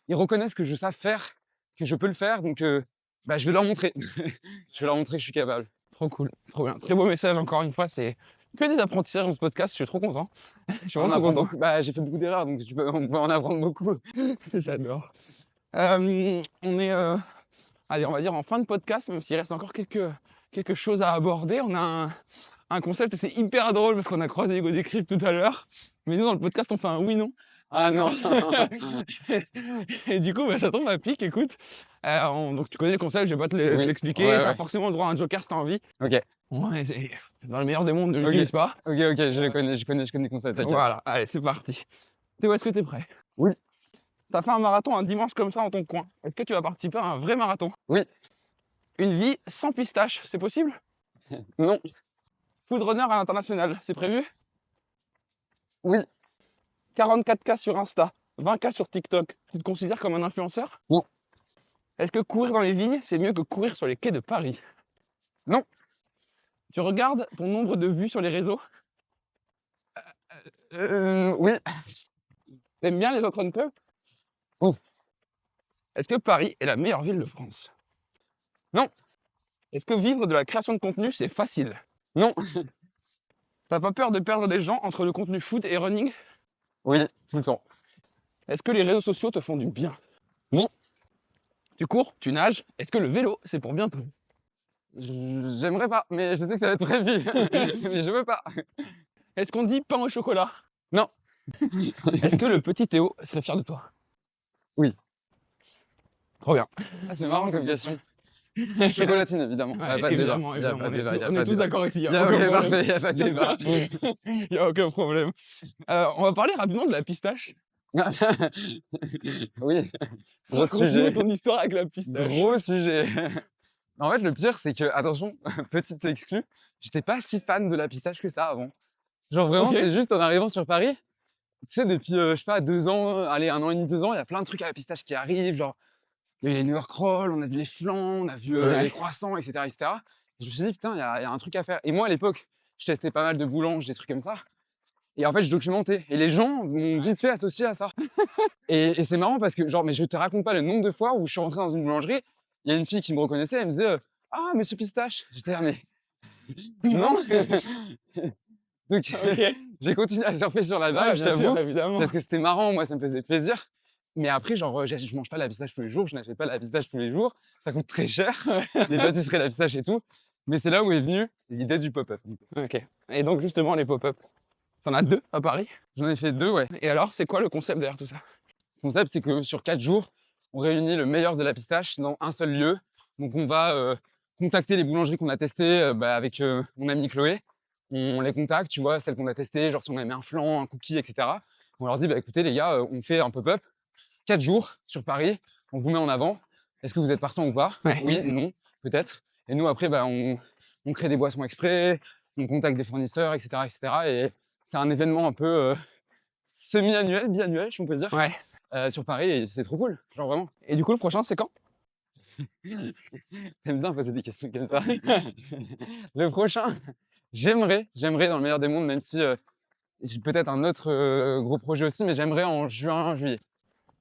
ils reconnaissent que je sais faire, que je peux le faire, donc bah, je vais leur montrer. Je vais leur montrer que je suis capable. Trop cool, trop bien. Très beau message encore une fois. C'est que des apprentissages dans ce podcast. Je suis trop content. Je suis On vraiment trop apprend content. beaucoup. Bah, j'ai fait beaucoup d'erreurs, donc on peut en apprendre beaucoup. J'adore. On est, allez, on va dire en fin de podcast, même s'il reste encore quelque chose à aborder. On a un concept, et c'est hyper drôle parce qu'on a croisé Hugo Décrypte tout à l'heure. Mais nous, dans le podcast, on fait un oui-non. Ah non. Et du coup, bah, ça tombe à pic, écoute. Donc tu connais le concept, je vais pas te Oui. l'expliquer. Ouais, T'as ouais. forcément le droit à un joker si t'as envie. Ok, Ouais, dans le meilleur des mondes, ne Ok. l'utilise pas. ok, je le connais, je connais le concept. t'inquiète. Voilà, allez, c'est parti. Théo, est-ce que t'es prêt? Oui. T'as fait un marathon un dimanche comme ça dans ton coin. Est-ce que tu vas participer à un vrai marathon? Oui. Une vie sans pistache, c'est possible? Non. Food runner à l'international, c'est prévu? Oui. 44K sur Insta, 20K sur TikTok. Tu te considères comme un influenceur? Non. Est-ce que courir dans les vignes, c'est mieux que courir sur les quais de Paris? Non. Tu regardes ton nombre de vues sur les réseaux? Oui. T'aimes bien les autres run clubs? Oui. Est-ce que Paris est la meilleure ville de France? Non. Est-ce que vivre de la création de contenu, c'est facile? Non. T'as pas peur de perdre des gens entre le contenu food et running? Oui, tout le temps. Est-ce que les réseaux sociaux te font du bien? Non. Tu cours? Tu nages? Est-ce que le vélo, c'est pour bientôt? J'aimerais pas, mais je sais que ça va être prévu. Mais je veux pas. Est-ce qu'on dit pain au chocolat? Non. Est-ce que le petit Théo serait fier de toi? Oui. Trop bien. Ah, c'est marrant comme question. Chocolatine, évidemment. Ouais, pas de débat. évidemment, Y a évidemment, pas de débat, y a on pas est de tous débat. d'accord ici. Y a- ok, parfait, y a pas de débat. Il n'y a aucun problème. On va parler rapidement de la pistache. Oui, gros Raconte-nous sujet. ton histoire avec la pistache. Gros sujet. En fait, le pire, c'est que, attention, petite exclue, j'étais pas si fan de la pistache que ça avant. Genre vraiment, Ok. c'est juste en arrivant sur Paris, tu sais, depuis, je sais pas, 2 ans, allez, 1 an et demi, 2 ans, il y a plein de trucs à la pistache qui arrivent, genre, il y a eu les New York Rolls, on a vu les flancs, on a vu Ouais. les croissants, etc., etc. Et je me suis dit, putain, il y a un truc à faire. Et moi, à l'époque, je testais pas mal de boulanges, des trucs comme ça. Et en fait, je documentais. Et les gens m'ont vite fait associer à ça. Et c'est marrant parce que, genre, mais je te raconte pas le nombre de fois où je suis rentré dans une boulangerie, il y a une fille qui me reconnaissait, elle me disait ah, monsieur Pistache. J'étais là, mais non. Donc, Ok. j'ai continué à surfer sur la Ouais, vague, je bien sûr, t'avoue, évidemment. parce que c'était marrant, moi, ça me faisait plaisir. Mais après, genre, je mange pas la pistache tous les jours, je n'achète pas la pistache tous les jours, ça coûte très cher, les pâtisseries, la pistache et tout. Mais c'est là où est venue l'idée du pop-up. Ok. Et donc, justement, les pop-up. T'en as 2 à Paris. J'en ai fait 2, ouais. Et alors, c'est quoi le concept derrière tout ça? Le concept, c'est que sur 4 jours, on réunit le meilleur de la pistache dans un seul lieu. Donc, on va contacter les boulangeries qu'on a testées avec mon amie Chloé. on les contacte, tu vois, celles qu'on a testées, genre si on a mis un flan, un cookie, etc. On leur dit, bah écoutez les gars, on fait un pop-up, 4 jours sur Paris, on vous met en avant. Est-ce que vous êtes partant ou pas? Ouais. Oui, non, peut-être. Et nous, après, bah, on crée des boissons exprès, on contacte des fournisseurs, etc., etc. Et c'est un événement un peu semi-annuel, biannuel, si on peut dire, Ouais. sur Paris. Et c'est trop cool, genre vraiment. Et du coup, le prochain, c'est quand? T'aimes bien poser des questions comme ça. Le prochain, j'aimerais, dans le meilleur des mondes, même si j'ai peut-être un autre gros projet aussi, mais j'aimerais en juin, juillet,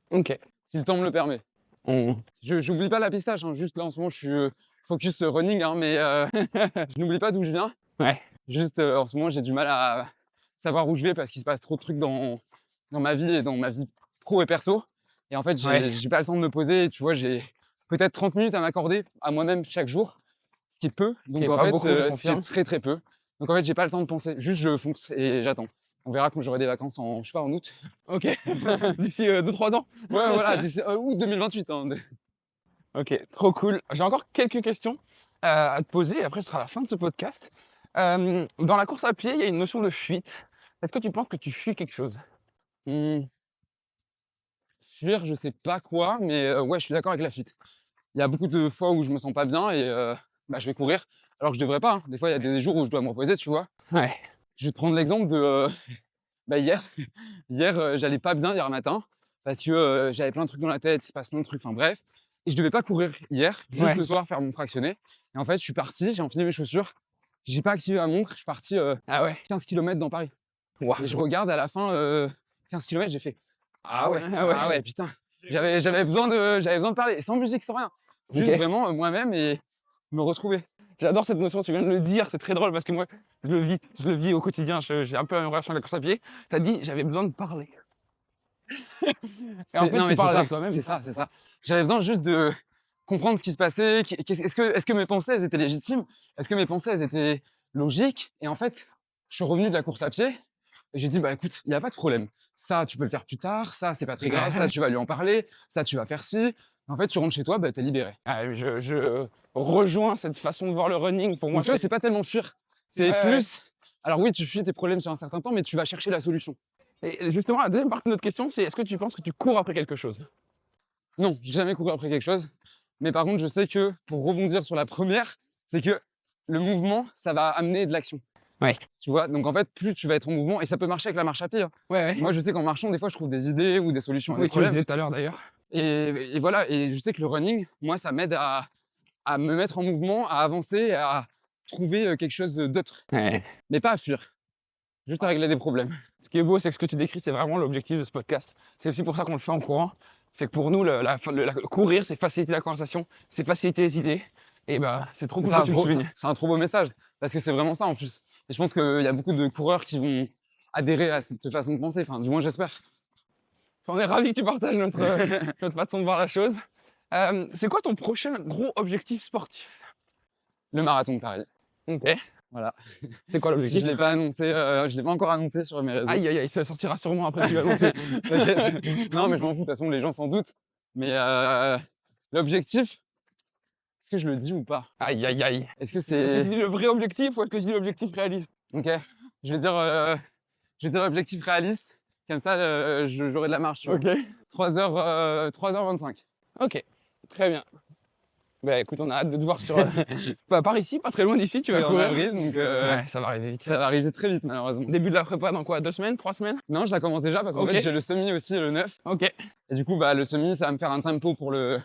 Ok. si le temps me le permet. On... J'oublie pas la pistache, hein, juste là en ce moment, je suis focus running, hein, mais je n'oublie pas d'où je viens. Ouais. Juste en ce moment, j'ai du mal à savoir où je vais parce qu'il se passe trop de trucs dans ma vie et dans ma vie pro et perso. Et en fait, j'ai pas le temps de me poser. Tu vois, j'ai peut-être 30 minutes à m'accorder à moi-même chaque jour, ce qui est peu. Donc Qui est en pas fait, beaucoup, je ce qui est confirme. très très peu. Donc en fait, j'ai pas le temps de penser. Juste, je fonce et j'attends. On verra quand j'aurai des vacances en, je sais pas, en août. Ok. D'ici 2-3 ans. Ouais, voilà, d'ici août 2028. Hein. Ok, trop cool. J'ai encore quelques questions à te poser et après ce sera la fin de ce podcast. Dans la course à pied, il y a une notion de fuite. Est-ce que tu penses que tu fuis quelque chose? Fuir, je sais pas quoi, mais ouais, je suis d'accord avec la fuite. Il y a beaucoup de fois où je me sens pas bien et bah, je vais courir alors que je devrais pas. Hein. Des fois, il y a des jours où je dois me reposer, tu vois. Ouais. Je vais te prendre l'exemple de bah, hier. Hier, j'allais pas bien hier matin parce que j'avais plein de trucs dans la tête, il se passe plein de trucs, enfin bref. Et je devais pas courir hier, juste Ouais. le soir faire mon fractionné. Et en fait, je suis parti, j'ai enfilé mes chaussures, j'ai pas activé ma montre, je suis parti Ah ouais. 15 km dans Paris. Ouah. Et je regarde à la fin 15 km, j'ai fait Ah ouais. putain. J'avais besoin de parler, et sans musique, sans rien. Juste Ok. vraiment moi-même et me retrouver. J'adore cette notion, tu viens de le dire, c'est très drôle parce que moi, je le vis au quotidien, j'ai un peu une relation avec la course à pied. Tu as dit, j'avais besoin de parler. Et en fait, Non, tu mais parles c'est avec ça, toi-même. c'est ça, c'est ça. J'avais besoin juste de comprendre ce qui se passait. Est-ce que mes pensées, elles étaient légitimes? Est-ce que mes pensées, elles étaient logiques? Et en fait, je suis revenu de la course à pied et j'ai dit, bah écoute, il n'y a pas de problème. Ça, tu peux le faire plus tard. Ça, c'est pas très grave. Ça, tu vas lui en parler. Ça, tu vas faire ci. En fait, tu rentres chez toi, bah t'es libéré. Ah, je rejoins cette façon de voir le running. Pour moi, Donc, tu vois, c'est pas tellement fuir. C'est Ouais, plus. Alors oui, tu fuis tes problèmes sur un certain temps, mais tu vas chercher la solution. Et justement, la deuxième partie de notre question, c'est est-ce que tu penses que tu cours après quelque chose? Non, j'ai jamais couru après quelque chose. Mais par contre, je sais que pour rebondir sur la première, c'est que le mouvement, ça va amener de l'action. Ouais. Tu vois, donc en fait, plus tu vas être en mouvement, et ça peut marcher avec la marche à pied. Hein. Ouais. Moi, je sais qu'en marchant, des fois, je trouve des idées ou des solutions à des Oui, tu le problèmes. disais tout à l'heure d'ailleurs. Et voilà, et je sais que le running, moi, ça m'aide à me mettre en mouvement, à avancer, à trouver quelque chose d'autre. Ouais. Mais pas à fuir, juste à régler des problèmes. Ce qui est beau, c'est que ce que tu décris, c'est vraiment l'objectif de ce podcast. C'est aussi pour ça qu'on le fait en courant. C'est que pour nous, courir, c'est faciliter la conversation, c'est faciliter les idées. Et bah, c'est trop cool que tu le soulignes. C'est un trop beau message, parce que c'est vraiment ça en plus. Et je pense qu'il y a beaucoup de coureurs qui vont adhérer à cette façon de penser, enfin, du moins j'espère. On est ravis que tu partages notre façon de voir la chose. C'est quoi ton prochain gros objectif sportif? Le marathon de Paris. Ok. Voilà. C'est quoi Si l'objectif? je l'ai pas annoncé, je l'ai pas encore annoncé sur mes réseaux. Aïe, aïe, aïe, ça sortira sûrement après que tu l'annonces. Non, mais je m'en fous, de toute façon, les gens s'en doutent. Mais l'objectif, est-ce que je le dis ou pas? Aïe, aïe, aïe. Est-ce que Est-ce que tu c'est... dis le vrai objectif ou est-ce que tu dis l'objectif réaliste? Ok, je vais dire l'objectif réaliste. Comme ça, j'aurai de la marge, tu vois. Ok. 3h25. Ok, très bien. Bah écoute, on a hâte de te voir sur... par ici, pas très loin d'ici, tu vas En courir. avril, donc Ouais, ça va arriver vite. ça va arriver très vite, malheureusement. Début de la prépa dans quoi? 2 semaines? 3 semaines? Non, je la commence déjà parce qu'en Ok. fait, j'ai le semi aussi le 9. Ok, Et du coup, bah, le semi, ça va me faire un tempo pour le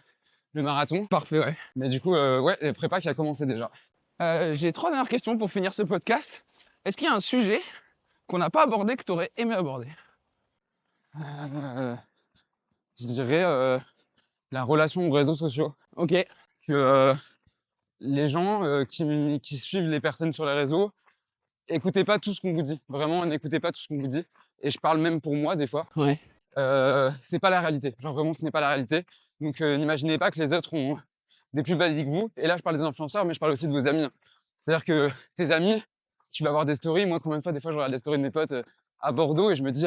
marathon. parfait, ouais. Mais du coup, ouais, la prépa qui a commencé déjà. J'ai 3 dernières questions pour finir ce podcast. Est-ce qu'il y a un sujet qu'on n'a pas abordé que tu aurais aimé aborder? Je dirais la relation aux réseaux sociaux. Ok, Que les gens qui suivent les personnes sur les réseaux, écoutez pas tout ce qu'on vous dit. Vraiment, n'écoutez pas tout ce qu'on vous dit. Et je parle même pour moi des fois. ouais. C'est pas la réalité. Genre vraiment, ce n'est pas la réalité. Donc n'imaginez pas que les autres ont des plus belles vies que vous. Et là, je parle des influenceurs, mais je parle aussi de vos amis. C'est-à-dire que tes amis, tu vas avoir des stories. Moi, combien de fois, des fois, je regarde les stories de mes potes à Bordeaux et je me dis,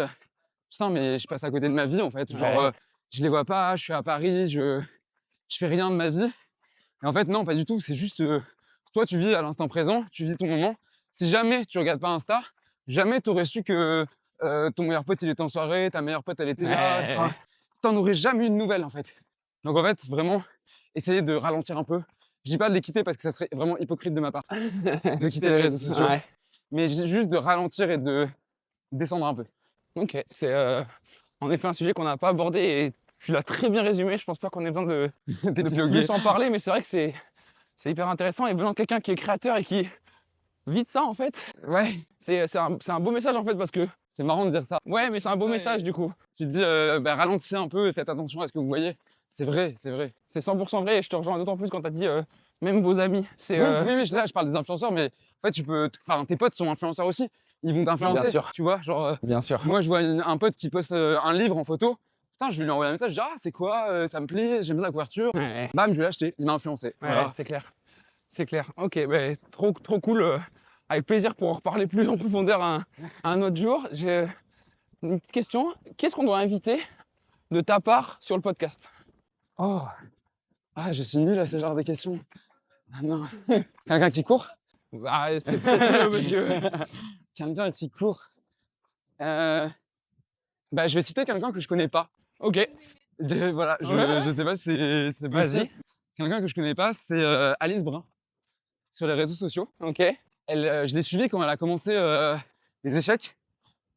putain, mais je passe à côté de ma vie en fait. Genre, Ouais. je les vois pas, je suis à Paris, je fais rien de ma vie. Et en fait, non, pas du tout. C'est juste, toi, tu vis à l'instant présent, tu vis ton moment. Si jamais tu regardes pas Insta, jamais tu aurais su que ton meilleur pote il était en soirée, ta meilleure pote elle était là. Ouais. Enfin, t'en aurais jamais eu de nouvelles en fait. Donc en fait, vraiment, essayer de ralentir un peu. Je dis pas de les quitter parce que ça serait vraiment hypocrite de ma part de quitter les réseaux sociaux, Ouais. mais juste de ralentir et de descendre un peu. Ok, c'est en effet un sujet qu'on n'a pas abordé et tu l'as très bien résumé. Je pense pas qu'on ait besoin de D'épiloguer. plus en parler, mais c'est vrai que c'est hyper intéressant. Et venant de quelqu'un qui est créateur et qui vit de ça, en fait, Ouais, c'est un beau message en fait parce que c'est marrant de dire ça. ouais, mais c'est un beau Ouais. message du coup. Tu te dis, ralentissez un peu et faites attention à ce que vous voyez. C'est vrai, c'est vrai. C'est 100% vrai et je te rejoins d'autant plus quand tu as dit même vos amis. C'est Oui, là, je parle des influenceurs, mais en fait, enfin, tes potes sont influenceurs aussi. Ils vont t'influencer. Bien sûr. Tu vois, genre, bien sûr. moi, je vois un pote qui poste un livre en photo. Putain, je vais lui envoyer un message. Je dis, ah, c'est quoi ça me plaît, j'aime bien la couverture. Ouais, Bam, je vais l'acheter. Il m'a influencé. ouais, Voilà. c'est clair. C'est clair. Ok, bah, trop cool. Avec plaisir pour en reparler plus en profondeur un autre jour. J'ai une petite question. Qu'est-ce qu'on doit inviter de ta part sur le podcast? Oh. Ah, je suis nul à ce genre de questions. Ah non. Quelqu'un qui court Bah, c'est peut-être mieux parce que. Quelqu'un qui court. Bah, je vais citer quelqu'un que je connais pas. Ok, Voilà, Ouais. je sais pas si c'est vas-y. possible. Quelqu'un que je connais pas, c'est Alice Brun sur les réseaux sociaux. Ok. Je l'ai suivie quand elle a commencé les échecs.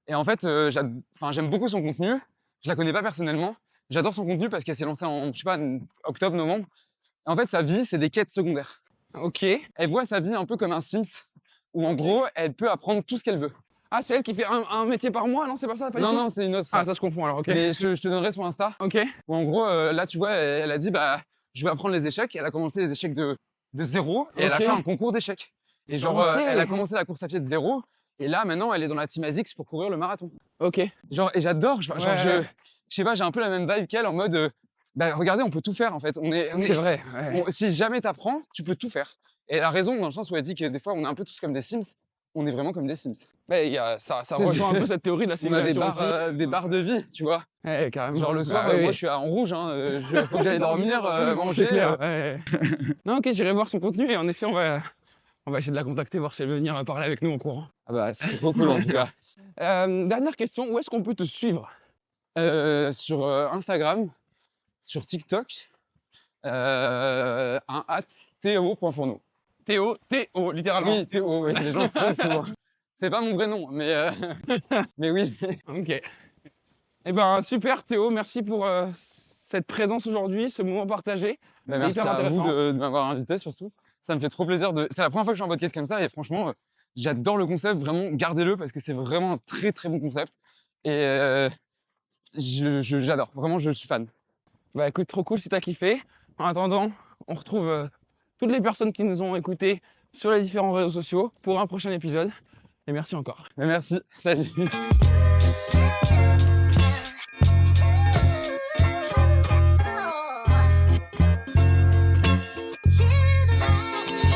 Et en fait, j'aime beaucoup son contenu. Je la connais pas personnellement. J'adore son contenu parce qu'elle s'est lancée en, je sais pas, octobre, novembre. Et en fait, sa vie, c'est des quêtes secondaires. Ok. Elle voit sa vie un peu comme un Sims, où en gros, elle peut apprendre tout ce qu'elle veut. Ah, c'est elle qui fait un métier par mois, non? C'est pas ça? Pas du Non, tout non, c'est une autre. Ah, ça je confonds alors, ok. Mais je te donnerai son Insta. Ok. Où en gros, là, tu vois, elle a dit, bah, je vais apprendre les échecs. Elle a commencé les échecs de zéro et elle a Ok. fait un concours d'échecs. Et genre, Ok. elle a commencé la course à pied de zéro. Et là, maintenant, elle est dans la team ASICS pour courir le marathon. Ok. Genre, et j'adore. Genre, Ouais. je sais pas, j'ai un peu la même vibe qu'elle en mode, bah, regardez, on peut tout faire en fait. C'est vrai. Ouais. Si jamais t'apprends, tu peux tout faire. Et elle a raison dans le sens où elle dit que des fois, on est un peu tous comme des Sims. On est vraiment comme des Sims. Mais ça C'est rejoint un peu cette théorie de la On a simulation aussi. des barres de vie, tu vois. Ouais, carrément. Genre le soir, Bah, oui. moi je suis en rouge, hein, faut que j'aille dormir, manger. C'est clair. Ouais. Non, ok, j'irai voir son contenu et en effet, on va essayer de la contacter, voir si elle veut venir parler avec nous en courant. Ah bah, c'est trop cool en tout cas. Dernière question, où est-ce qu'on peut te suivre? Sur Instagram, sur TikTok, un @théo.fourneau. Théo, littéralement. Oui, Théo, oui, les gens se trompent souvent. C'est pas mon vrai nom, mais oui. Ok. Eh ben super Théo, merci pour cette présence aujourd'hui, ce moment partagé. Bah, C'était merci hyper à vous intéressant. de m'avoir invité surtout. Ça me fait trop plaisir de. C'est la première fois que je suis en podcast comme ça et franchement, j'adore le concept. Vraiment, gardez-le parce que c'est vraiment un très très bon concept. Et j'adore. Vraiment, je suis fan. Bah écoute, trop cool si t'as kiffé. En attendant, on retrouve toutes les personnes qui nous ont écoutés sur les différents réseaux sociaux pour un prochain épisode. Et merci encore. Mais merci. Salut.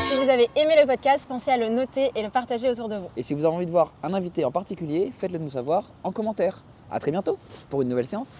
Si vous avez aimé le podcast, pensez à le noter et le partager autour de vous. Et si vous avez envie de voir un invité en particulier, faites-le nous savoir en commentaire. A très bientôt pour une nouvelle séance.